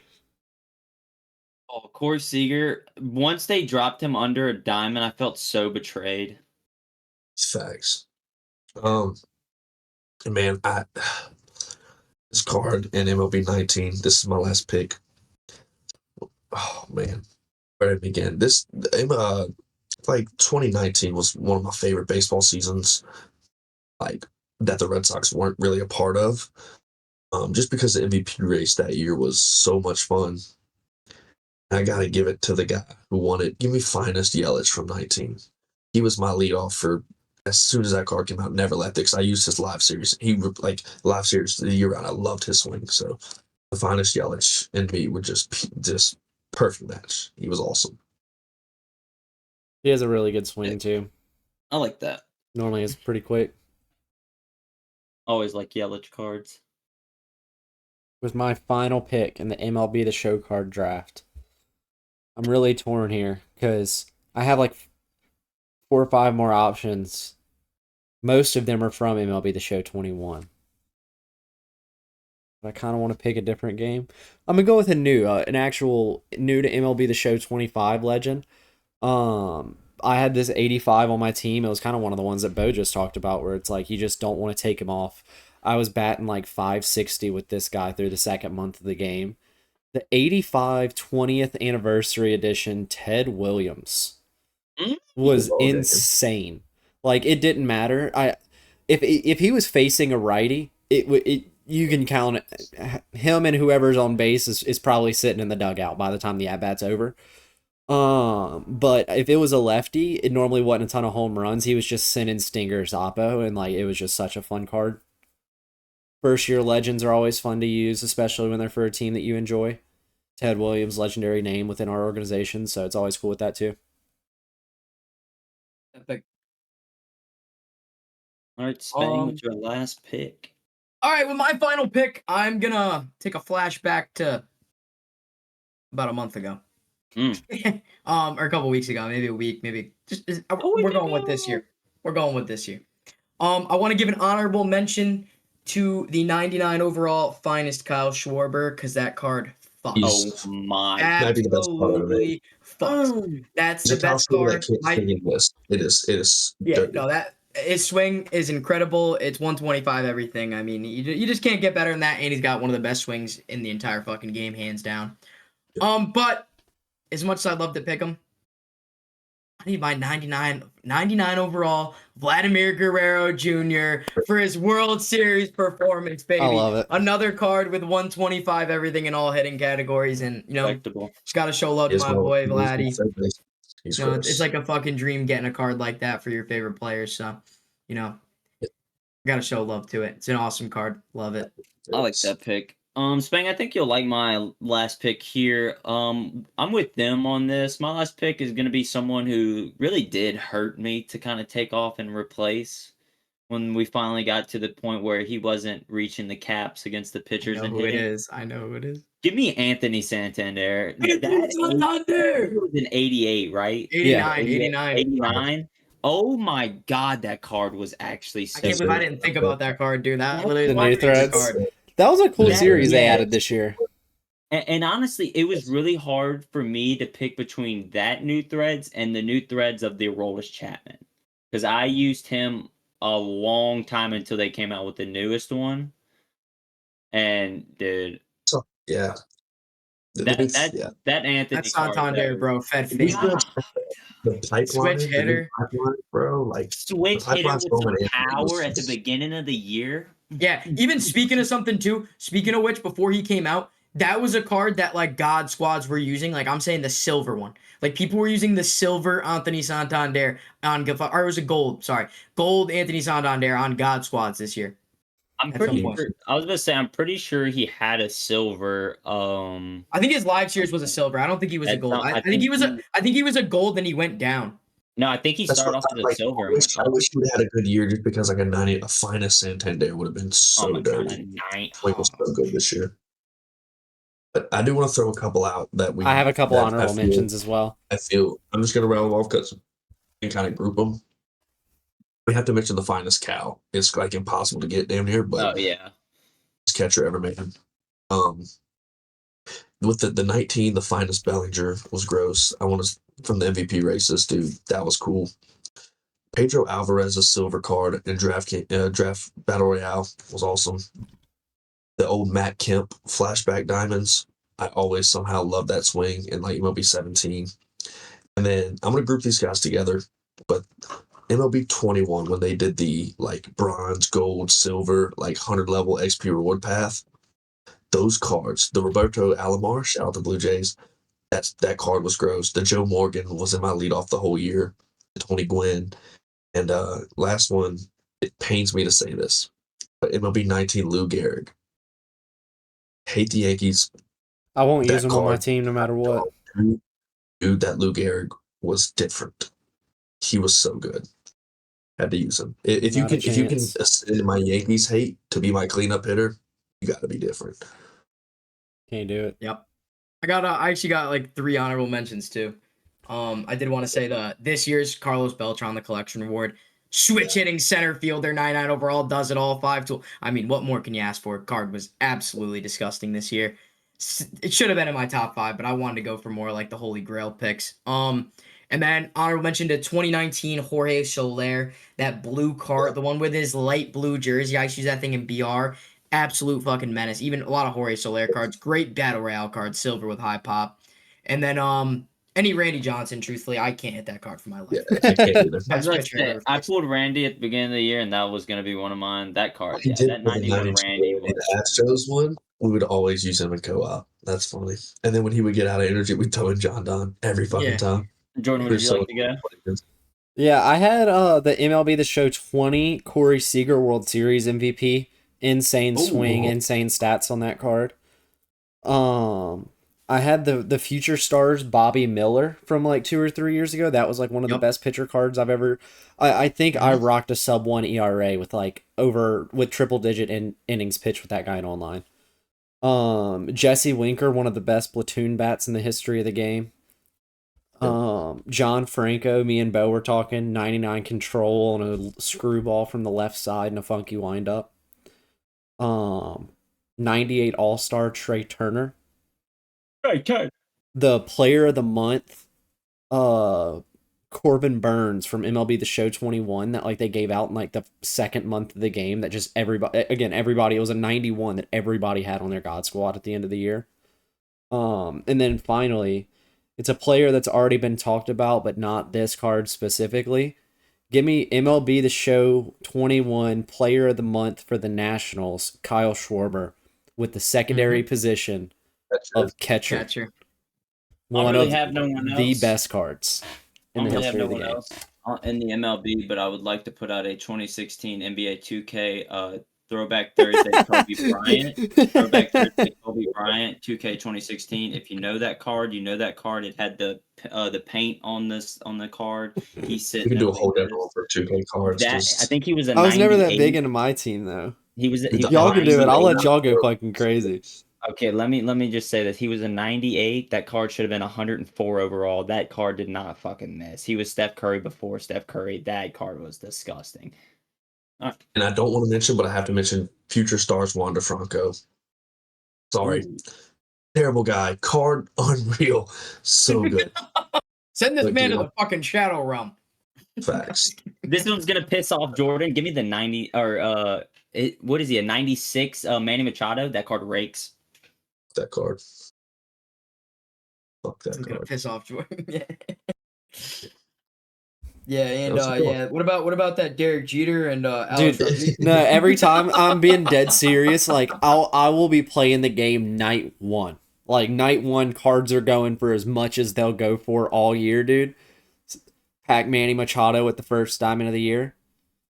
Oh, Corey Seager. Once they dropped him under a diamond, I felt so betrayed. Facts. And man, this card in MLB 19. This is my last pick. Oh man, where did it begin? Like 2019 was one of my favorite baseball seasons. Like that the Red Sox weren't really a part of. Just because the MVP race that year was so much fun. And I gotta give it to the guy who won it. Give me finest Yelich from 19. He was my leadoff for as soon as that card came out. Never left it because I used his live series. Like live series the year round. I loved his swing. So the finest Yelich and me were just perfect match. He was awesome. He has a really good swing too. I like that. Normally it's pretty quick. Always like Yelich cards. With my final pick in the MLB the Show card draft. I'm really torn here because I have like 4 or 5 more options. Most of them are from MLB the Show 21. But I kind of want to pick a different game. I'm going to go with an actual new to MLB the Show 25 legend. I had this 85 on my team. It was kind of one of the ones that Bo just talked about where it's like you just don't want to take him off. I was batting like 560 with this guy through the second month of the game. The 85 20th anniversary edition Ted Williams was insane. Like it didn't matter. If he was facing a righty, you can count him and whoever's on base is probably sitting in the dugout by the time the at bat's over. But if it was a lefty, it normally wasn't a ton of home runs. He was just sending stingers oppo, and like it was just such a fun card. First year legends are always fun to use, especially when they're for a team that you enjoy. Ted Williams, legendary name within our organization, so it's always cool with that too. Epic. All right, Spain, what's your last pick? All right, with my final pick, I'm gonna take a flashback to about a month ago. Or a couple weeks ago, maybe a week, maybe we're going with this year. We're going with this year. I want to give an honorable mention to the 99 overall finest Kyle Schwarber because that card fucks. Oh my! Absolutely fucks. That's the best card. It is. Yeah, dirty. no, that his swing is incredible. It's 125 everything. I mean, you just can't get better than that. And he's got one of the best swings in the entire fucking game, hands down. But as much as I'd love to pick him, I need my 99 overall Vladimir Guerrero Jr. for his World Series performance, baby. I love it. Another card with 125 everything in all hitting categories, and just gotta show love to my boy Vladdy. It's like a fucking dream getting a card like that for your favorite players. So, gotta show love to it. It's an awesome card. Love it. I like that pick. Spang, I think you'll like my last pick here. I'm with them on this. My last pick is gonna be someone who really did hurt me to kind of take off and replace. when we finally got to the point where he wasn't reaching the caps against the I pitchers know and who it hitting. is. I know who it is. Give me Anthony Santander. Anthony Santander! That was an 88, right? 89, 88, 89. 89. Oh my god, that card was actually I so can't believe I good. didn't think about that card, dude. That That's literally is The my new favorite threads. card. That was a cool That- series they yeah. added this year. And honestly, it was really hard for me to pick between that new threads and the new threads of the Aroldis Chapman. Because I used him a long time until they came out with the newest one. And dude, So, yeah. that Anthony That's card Santander, there- bro. Fed These fiend. guys, the pipeline, Switch the new hitter. pipeline, bro. Like Switch the hitter pipeline's with going some in. power at the beginning of the year. Yeah, even speaking of something too, speaking of which, before he came out, that was a card that like God squads were using. Like I'm saying the silver one. Like people were using the silver Anthony Santander or it was a gold, sorry. Gold Anthony Santander on God squads this year. I'm At pretty some point. sure, I was gonna say I'm pretty sure he had a silver. I think his live series was a silver. I don't think he was a That's gold. not- I think he was a gold, then he went down. No, I think he That's started what off I with a like. silver. I And wish, went I up. wish he would have had a good year just because like a finest Santander would have been Oh so my god, dirty. a nine. It was so good this year. But I do want to throw a couple out that we. I have a couple that honorable mentions as well. I feel I'm just gonna rattle them off because we can kind of group them. We have to mention the finest cow. It's like impossible to get damn near, but Oh yeah. best catcher ever made. With the 19, the finest Bellinger was gross. I want to from the MVP races, dude. That was cool. Pedro Alvarez's silver card in draft battle royale was awesome. The old Matt Kemp flashback diamonds. I always somehow love that swing in like MLB 17. And then I'm gonna group these guys together, but MLB 21 when they did the like bronze, gold, silver, like 100 level XP reward path. Those cards, the Roberto Alomar, shout out to Blue Jays. That card was gross. The Joe Morgan was in my leadoff the whole year. The Tony Gwynn. And last one, it pains me to say this, but MLB 19 Lou Gehrig. Hate the Yankees. I won't That use him on my card- team no matter what. Dude, that Lou Gehrig was different. He was so good. Had to use him. If you Not a can chance. ascend my Yankees hate to be my cleanup hitter, you got to be different. Can't do it. Yep. I actually got like 3 honorable mentions too. I did want to say this year's Carlos Beltran, the collection reward. Switch hitting center fielder, 99 overall, does it all, 5 tool. I mean, what more can you ask for? Card was absolutely disgusting this year. It should have been in my top 5, but I wanted to go for more like the Holy Grail picks. And then honorable mention to 2019 Jorge Soler, that blue card, the one with his light blue jersey. I used to use that thing in BR. Absolute fucking menace. Even a lot of Jorge Soler cards. Great battle royale cards, silver with high pop. And then any Randy Johnson, truthfully, I can't hit that card for my life. Yeah, I can't either. I was Best gonna pitcher say, ever. I pulled Randy at the beginning of the year, and that was gonna be one of mine. That card, He yeah, did that with the 91 90s Randy in was. the Astros one. We would always use him in co-op. That's funny. And then when he would get out of energy, we'd throw in John Don every fucking Yeah. time. Jordan, would There's you so like to go? much- Yeah, I had the MLB The Show 20 Corey Seager World Series MVP. Insane swing, Ooh. insane stats on that card. I had the Future Stars Bobby Miller from like 2 or 3 years ago. That was like one of the Yep. best pitcher cards I've ever. I think I rocked a sub 1 ERA with with triple digit innings pitched with that guy in online. Jesse Winker, one of the best platoon bats in the history of the game. John Franco, me and Bo were talking 99 control on a screwball from the left side and a funky windup. 98 All-Star Trey Turner. Okay. The player of the month, Corbin Burns from MLB The Show 21 that like they gave out in like the second month of the game that just everybody, it was a 91 that everybody had on their God squad at the end of the year. And then finally, it's a player that's already been talked about, but not this card specifically. Give me MLB The Show 21 player of the month for the Nationals, Kyle Schwarber, with the secondary position of catcher. Catcher. I don't One really of have no one the else. best cards I in don't the really have history no of the one game. else in the MLB, but I would like to put out a 2016 NBA 2K Throwback Thursday, Kobe Bryant. Throwback Thursday, Kobe Bryant, 2K 2016. If you know that card, you know that card. It had the paint on the card. He's We sitting can there do a like whole this. demo for 2K cards. That I Just think he was a I was never that 98. big into my team though. He was the Y'all can do it. I'll let 98. y'all go fucking crazy. Okay, let me just say this. He was a 98. That card should have been 104 overall. That card did not fucking miss. He was Steph Curry before Steph Curry. That card was disgusting. and I don't want to mention, but I have to mention future stars Wander Franco. Sorry. Ooh. Terrible guy. Card unreal. So good. Send this Look, man dude, to the fucking shadow realm. Facts. This one's gonna piss off Jordan. Give me the 90 or what is he, a 96 Manny Machado? That card rakes. That card. Fuck that I'm gonna card. piss off Jordan. Yeah. Yeah, and That was cool. yeah. What about that Derek Jeter and Alex Dude, Rodriguez? no, every time I'm being dead serious, like I will be playing the game night one. Like night one cards are going for as much as they'll go for all year, dude. Pack Manny Machado at the first diamond of the year.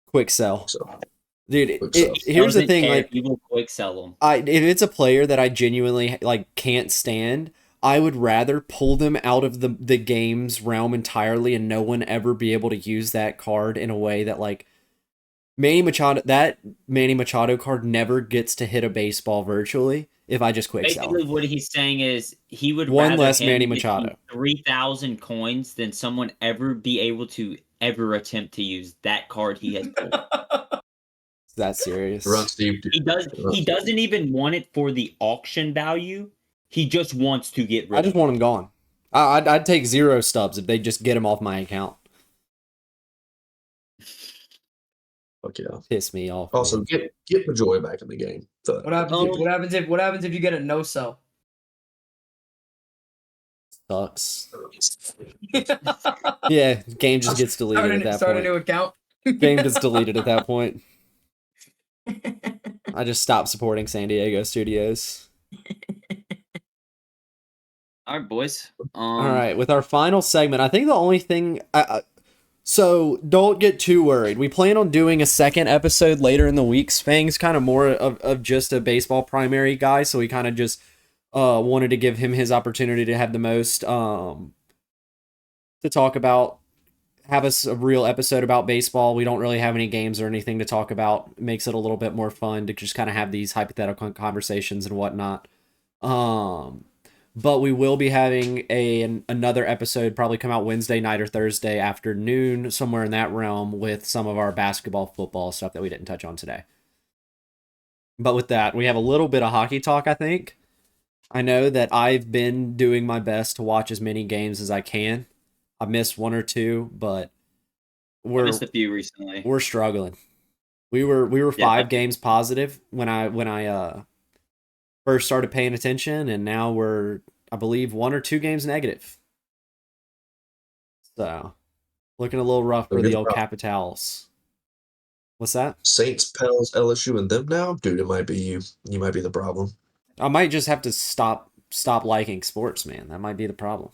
Quick sell. So, Dude, Quick sell. here's the Doesn't thing, care, like he will quick sell them. if it's a player that I genuinely like can't stand, I would rather pull them out of the game's realm entirely and no one ever be able to use that card in a way that like that Manny Machado card never gets to hit a baseball virtually if I just quick sell Basically, him. what he's saying is he would One rather less him Manny get Machado. you 3,000 coins than someone ever be able to ever attempt to use that card he has pulled. Is that serious? Run Steve. Dude. He doesn't even want it for the auction value. He just wants to get rid I of just it. want him gone. I'd take 0 stubs if they just get him off my account. Fuck yeah. Piss me off. Also, man. get the joy back in the game. So, What happens if you get a no sell? Sucks. Yeah, game just gets deleted at that Start a point. new account. Game gets deleted at that point. I just stopped supporting San Diego studios. All right, boys. All right, with our final segment, I think the only thing. So don't get too worried. We plan on doing a second episode later in the week. Spang's kind of more of just a baseball primary guy, so we kind of just wanted to give him his opportunity to have the most to talk about. Have us a real episode about baseball. We don't really have any games or anything to talk about. It makes it a little bit more fun to just kind of have these hypothetical conversations and whatnot. But we will be having another episode probably come out Wednesday night or Thursday afternoon, somewhere in that realm, with some of our basketball, football stuff that we didn't touch on today. But with that, we have a little bit of hockey talk, I think. I know that I've been doing my best to watch as many games as I can. I missed 1 or 2, but I missed a few recently. we're struggling. We were 5 games positive when I first started paying attention, and now we're, I believe, 1 or 2 games negative. So, looking a little rough for the old Capitals. What's that? Saints, Pels, LSU, and them now? Dude, it might be you. You might be the problem. I might just have to stop liking sports, man. That might be the problem.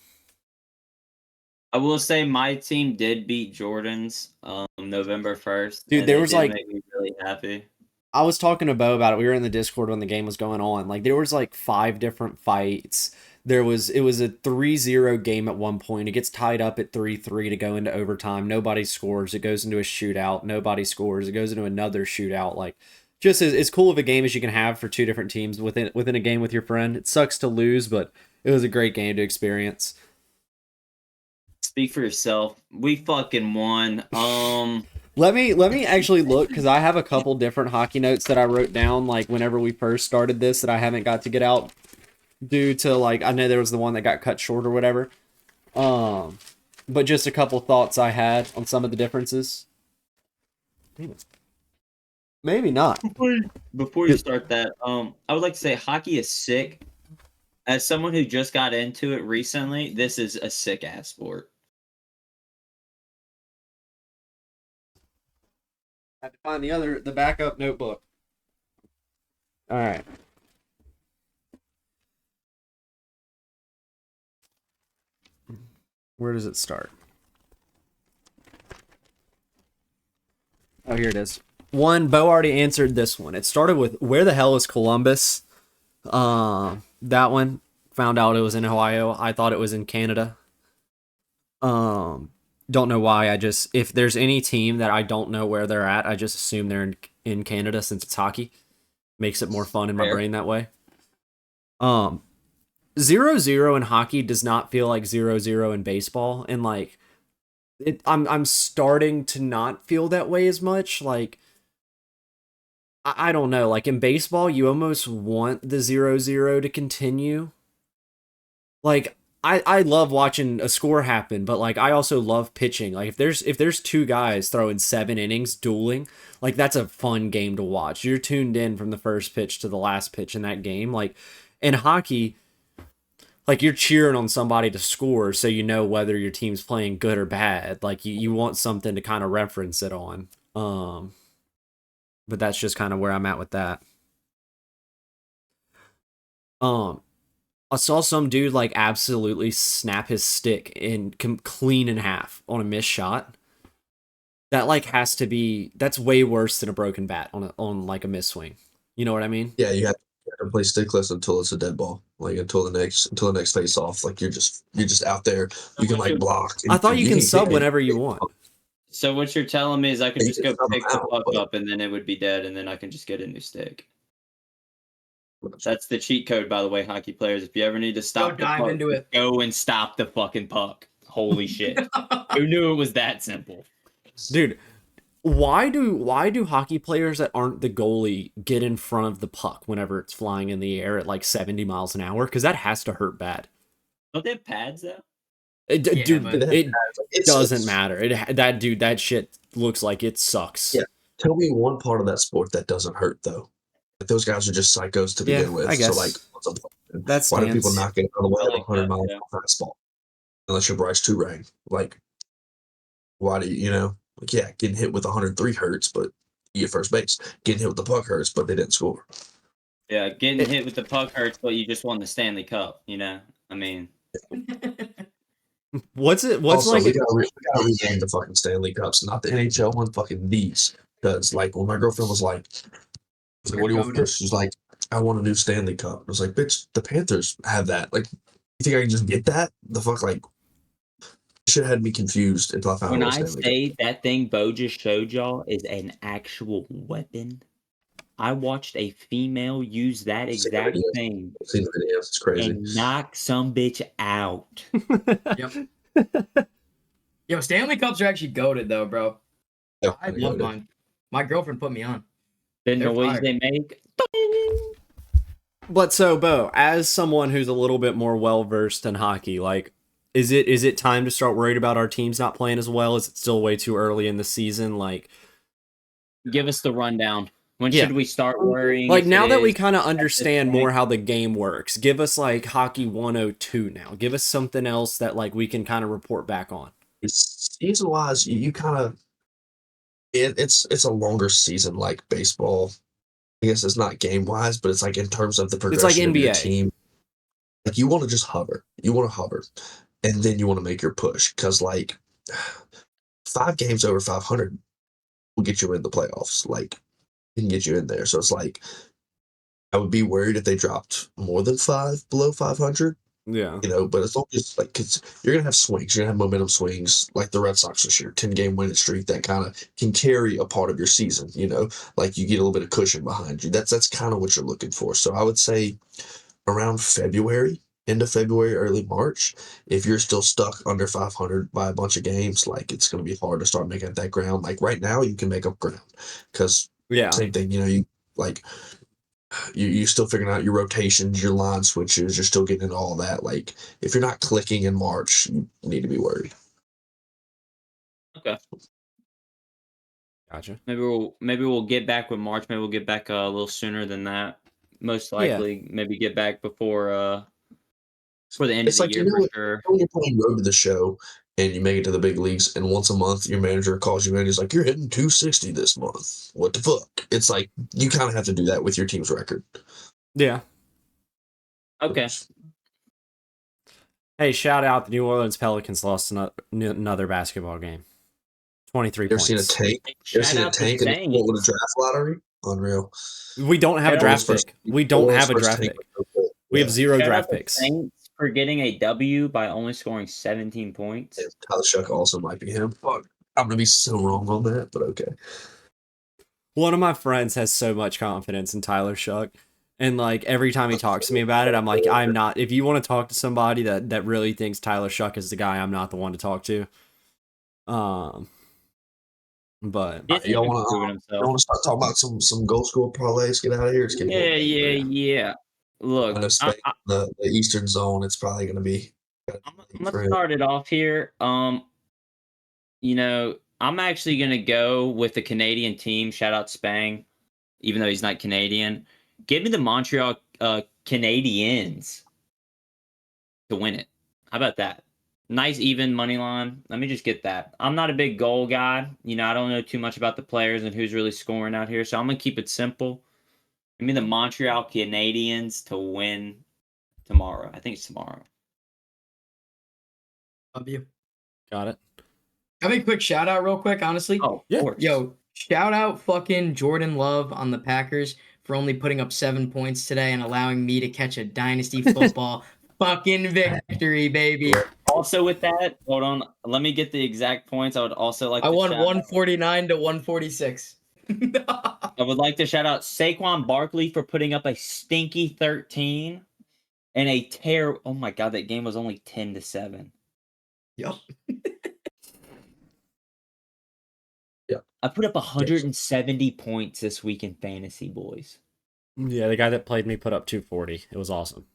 I will say my team did beat Jordan's November 1st. Dude, there was did like make me really happy. I was talking to Bo about it. We were in the Discord when the game was going on. Like there was like 5 different fights. It was a 3-0 game at one point. It gets tied up at 3-3 to go into overtime. Nobody scores. It goes into a shootout. Nobody scores. It goes into another shootout. Like just as cool of a game as you can have for 2 different teams within a game with your friend. It sucks to lose, but it was a great game to experience. Speak for yourself. We fucking won. Let me actually look, because I have a couple different hockey notes that I wrote down like whenever we first started this that I haven't got to get out due to like I know there was the one that got cut short or whatever. But just a couple thoughts I had on some of the differences. Maybe not. Before you start that, I would like to say hockey is sick. As someone who just got into it recently, this is a sick ass sport. I have to find the backup notebook. All right. Where does it start? Oh, here it is. One, Bo already answered this one. It started with where the hell is Columbus? That one, found out it was in Ohio. I thought it was in Canada. Don't know why. If there's any team that I don't know where they're at, I just assume they're in Canada since it's hockey. Makes it more fun in my brain that way. 0-0 in hockey does not feel like 0-0 in baseball, and like I'm starting to not feel that way as much. Like I don't know. Like in baseball, you almost want the 0-0 to continue. Like I love watching a score happen, but like I also love pitching. Like if there's two guys throwing 7 innings dueling, like that's a fun game to watch. You're tuned in from the first pitch to the last pitch in that game. Like in hockey, like you're cheering on somebody to score so you know whether your team's playing good or bad. Like you want something to kind of reference it on. But that's just kind of where I'm at with that. I saw some dude like absolutely snap his stick and clean in half on a missed shot. That like has to be, that's way worse than a broken bat on like a miss swing. You know what I mean? Yeah, you have to play stickless until it's a dead ball. Like until the next face off. Like you're just out there. You can like block. I thought you can sub kick it. whenever you want. So what you're telling me is I can You just can go sub pick them the out, puck but- up and then it would be dead, and then I can just get a new stick. That's the cheat code, by the way, hockey players. If you ever need to stop the dive puck, into it. go and stop the fucking puck. Holy shit. Who knew it was that simple? Dude, why do hockey players that aren't the goalie get in front of the puck whenever it's flying in the air at like 70 miles an hour? Because that has to hurt bad. Don't they have pads, though? Dude, but- it doesn't it's- matter. That shit looks like it sucks. Yeah. Tell me one part of that sport that doesn't hurt though. Like, those guys are just psychos to begin with. I guess. So like, what's up? That's Why do people knock it out of the way I of like 100 that, mile yeah. fastball? Unless you're Bryce Turang. Like, why do you know? Like, yeah, getting hit with 103 hurts, but you get first base. Getting hit with the puck hurts, but they didn't score. Yeah, getting hit with the puck hurts, but you just won the Stanley Cup, you know? I mean, What's Also, like we gotta rename the fucking Stanley Cups, not the NHL one, fucking these. Because like when my girlfriend was like, what do you want for Christmas? She's like, I want a new Stanley Cup. I was like, bitch, the Panthers have that. Like, you think I can just get that? The fuck, like, shit had me confused until I found when out it I was Stanley Cup. say that thing Bo just showed y'all is an actual weapon, I watched a female use that I've seen the exact videos. thing I've seen the videos. It's crazy. and knock some bitch out. Yep. Yo, Stanley Cups are actually goated though, bro. Yeah, I love mine. My girlfriend put me on. The They're noise fire. they make. But so, Bo, as someone who's a little bit more well versed in hockey, like, is it time to start worried about our teams not playing as well? Is it still way too early in the season? Like, Give us the rundown. When Yeah. should we start worrying? like if now it that we is kind of at this understand point? more how the game works, give us like Hockey 102 now. Give us something else that like we can kind of report back on. Season wise, you kind of it's a longer season like baseball. I guess it's not game wise, but it's like in terms of the It's like progression of your NBA. team. Like you want to just hover. You want to hover. And then you want to make your push. Because like 5 games over 500 will get you in the playoffs. Like it can get you in there. So it's like I would be worried if they dropped more than 5 below 500. Yeah. You know, but it's not just like because you're gonna have swings, you're gonna have momentum swings like the Red Sox this year, 10-game winning streak that kind of can carry a part of your season. You know, like you get a little bit of cushion behind you. That's kind of what you're looking for. So I would say around February, end of February, early March, if you're still stuck under 500 by a bunch of games, like it's gonna be hard to start making up that ground. Like right now, you can make up ground because Yeah. same thing. You know, you like you're still figuring out your rotations, your line switches, you're still getting into all that. Like, if you're not clicking in March, you need to be worried. Okay. Gotcha. Maybe we'll get back with March. Maybe we'll get back a little sooner than that. Most likely, maybe get back before the end It's of like, the you year know, for sure. when you're playing Road to the Show and you make it to the big leagues, and once a month your manager calls you in, he's like, you're hitting 260 this month. What the fuck? It's like, you kind of have to do that with your team's record. Yeah. Okay. Hey, shout out the New Orleans Pelicans lost another basketball game. 23 You ever seen a points. tank? You ever Shout seen a out to tank and Saints. what with a draft lottery? Unreal. We don't have a Shout out draft First- pick. We don't Orioles' have a first draft tank pick. was so cool. We have Yeah. 0 Shout draft out to picks. Saints for getting a W by only scoring 17 points. And Tyler Shuck also might be him. Fuck. I'm gonna be so wrong on that, but okay. One of my friends has so much confidence in Tyler Shuck. And like every time he talks to me about it, I'm like, I'm not. If you want to talk to somebody that really thinks Tyler Shuck is the guy, I'm not the one to talk to. But This Y'all nigga's want proving to himself. start talking about some goal score parlays? Get out of here. It's getting Yeah, late. yeah, yeah. Look, I know Spain, the Eastern Zone. It's probably gonna be. I'm gonna start it off here. You know, I'm actually gonna go with the Canadian team. Shout out Spang, even though he's not Canadian. Give me the Montreal Canadiens to win it. How about that? Nice even money line. Let me just get that. I'm not a big goal guy. You know, I don't know too much about the players and who's really scoring out here, so I'm gonna keep it simple. Give me the Montreal Canadiens to win tomorrow. I think it's tomorrow. W. got it. Have a quick shout out, real quick, honestly. Oh, of Yeah. course. Yo, shout out fucking Jordan Love on the Packers for only putting up 7 points today and allowing me to catch a dynasty football fucking victory, baby. Also, with that, hold on. Let me get the exact points. I would also like I to won shout out- 149 to 146. I would like to shout out Saquon Barkley for putting up a stinky 13 and a tear. Oh my god, that game was only 10-7. Yup. I put up 170 points this week in fantasy, boys. Yeah, the guy that played me put up 240. It was awesome.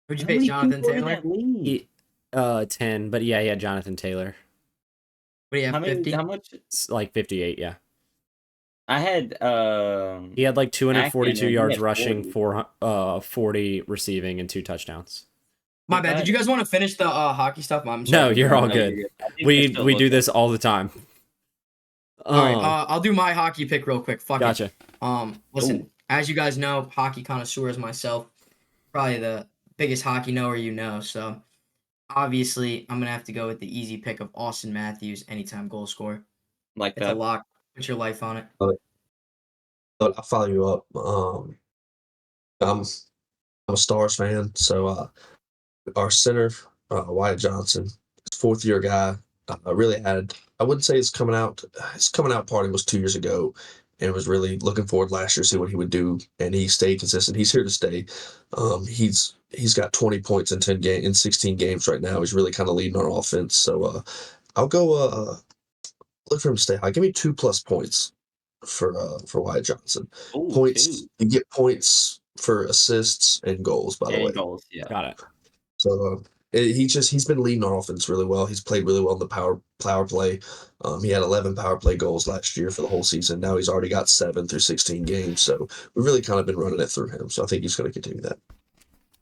Who'd you How many face, Jonathan people in Taylor? that league? He, 10, but yeah, he had Jonathan Taylor. What do you How have, many? 50? How much? It's like 58, yeah. I had. He had like 242 Actually, no, he yards had rushing, 40. 40 receiving, and 2 touchdowns. My bad. Did you guys want to finish the hockey stuff? I'm No, sorry. you're all No, good. you're good. I think We we're still we do looking. this all the time. All right, I'll do my hockey pick real quick. Fuck Gotcha. it. Listen, Ooh. as you guys know, hockey connoisseur is myself. Probably the biggest hockey knower you know. So obviously, I'm gonna have to go with the easy pick of Austin Matthews, anytime goal scorer. Like It's a that. lock. Put your life on it. But I'll follow you up. I'm a Stars fan, so our center, Wyatt Johnson, fourth year guy, really had. I wouldn't say his coming out. His coming out party was 2 years ago, and was really looking forward last year to see what he would do, and he stayed consistent. He's here to stay. He's got 20 points in 16 games right now. He's really kind of leading our offense. So I'll go look for him to stay high. Give me 2+ points for Wyatt Johnson. Ooh, Points, 2. you get points for assists and goals, by the And way. goals, yeah. Got it. So he's been leading our offense really well. He's played really well in the power play. He had 11 power play goals last year for the whole season. Now he's already got 7 through 16 games. So we've really kind of been running it through him. So I think he's going to continue that.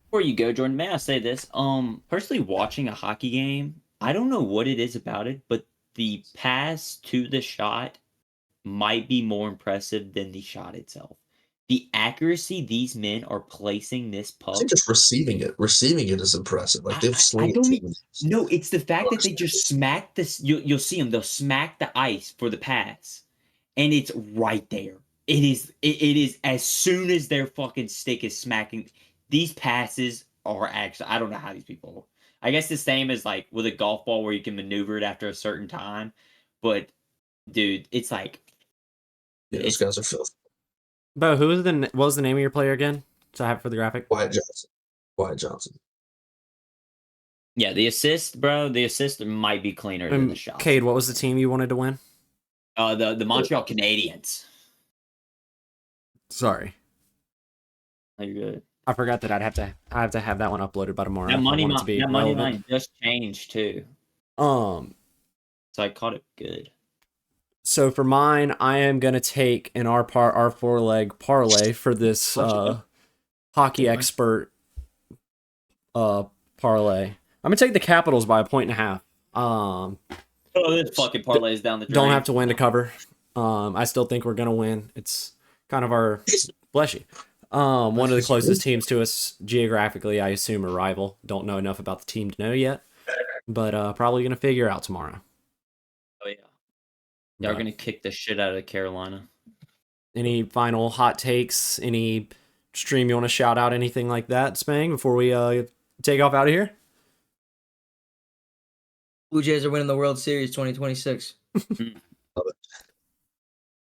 Before you go, Jordan, may I say this? Personally, watching a hockey game, I don't know what it is about it, but the pass to the shot might be more impressive than the shot itself. The accuracy these men are placing this I puck. think just receiving it is impressive. Like they've I slung don't it. No, it's the fact that they just smack this. You'll see them. They'll smack the ice for the pass, and it's right there. It is as soon as their fucking stick is smacking. These passes are actually. I don't know how these people. I guess the same as like with a golf ball where you can maneuver it after a certain time, but dude, it's like. Yeah, those guys are filthy. Bo, what was the name of your player again? So I have it for the graphic. Wyatt Johnson. Yeah, the assist, bro. The assist might be cleaner than the shot. Cade, what was the team you wanted to win? The Montreal Canadiens. Sorry, Oh, you're good. I forgot that I have to have that one uploaded by tomorrow. That if I money want it to be money relevant. line just changed too, Um, so I caught it good. So for mine, I am gonna take our 4-leg parlay for this hockey expert parlay. I'm gonna take the Capitals by 1.5. Oh, this fucking parlay is down the drain. Don't have to win to cover. I still think we're gonna win. It's kind of our bless you. One of the closest teams to us geographically, I assume a rival. Don't know enough about the team to know yet, but probably gonna figure out tomorrow. Oh yeah. Y'all are But gonna kick the shit out of Carolina. any final hot takes? Any stream you want to shout out? Anything like that, Spang, before we take off out of here? Blue Jays are winning the World Series 2026. Love it.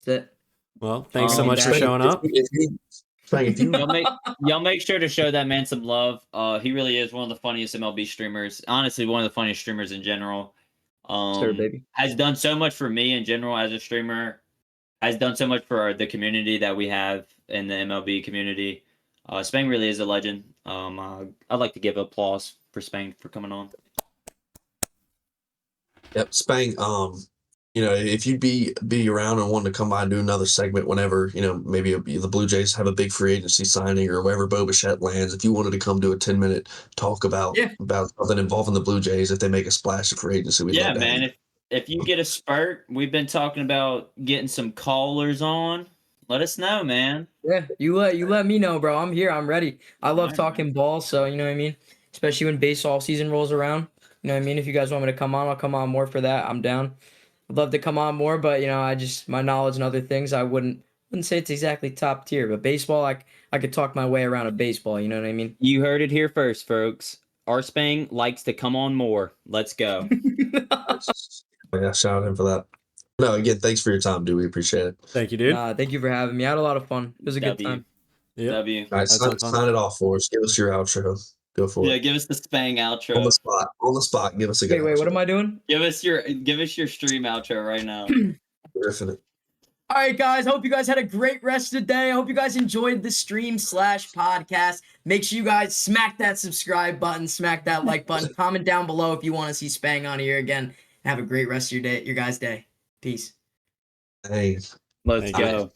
That's it. Well, thanks so Um, much for Spang, showing up. If you y'all make sure to show that man some love. He really is one of the funniest MLB streamers. Honestly, one of the funniest streamers in general. Sure, baby. Has done so much for me in general as a streamer. Has done so much for the community that we have in the MLB community. Spang really is a legend. I'd like to give applause for Spang for coming on. Yep, Spang. If you'd be around and wanted to come by and do another segment whenever, maybe the Blue Jays have a big free agency signing or wherever Bo Bichette lands, if you wanted to come do a 10-minute talk about something involving the Blue Jays, if they make a splash of free agency, we'd Yeah, love to have man. you. If you get a spurt, we've been talking about getting some callers on. Let us know, man. Yeah, you let me know, bro. I'm here. I'm ready. I love Alright, talking ball, so you know what I mean. Especially when baseball season rolls around. You know what I mean. If you guys want me to come on, I'll come on more for that. I'm down. I'd love to come on more, but I just my knowledge and other things, I wouldn't say it's exactly top tier. But baseball, I could talk my way around a baseball. You know what I mean. You heard it here first, folks. Our Spang likes to come on more. Let's go. Yeah, shout out him for that. No, again, thanks for your time, dude. We appreciate it. Thank you, dude. Thank you for having me. I had a lot of fun. It was a good W. time. Yep. W. All right, That sounds fun. sign it off for us. Give us your outro. Go for Yeah, it. give us the Spang outro. On the spot. On the spot. Give us a good Wait, what outro. am I doing? Give us your stream outro right now. Griffin. All right, guys. Hope you guys had a great rest of the day. I hope you guys enjoyed the stream/podcast. Make sure you guys smack that subscribe button, smack that like button. Comment down below if you want to see Spang on here again. Have a great rest of your day, your guys' day. Peace. Hey. Let's Thank you. go.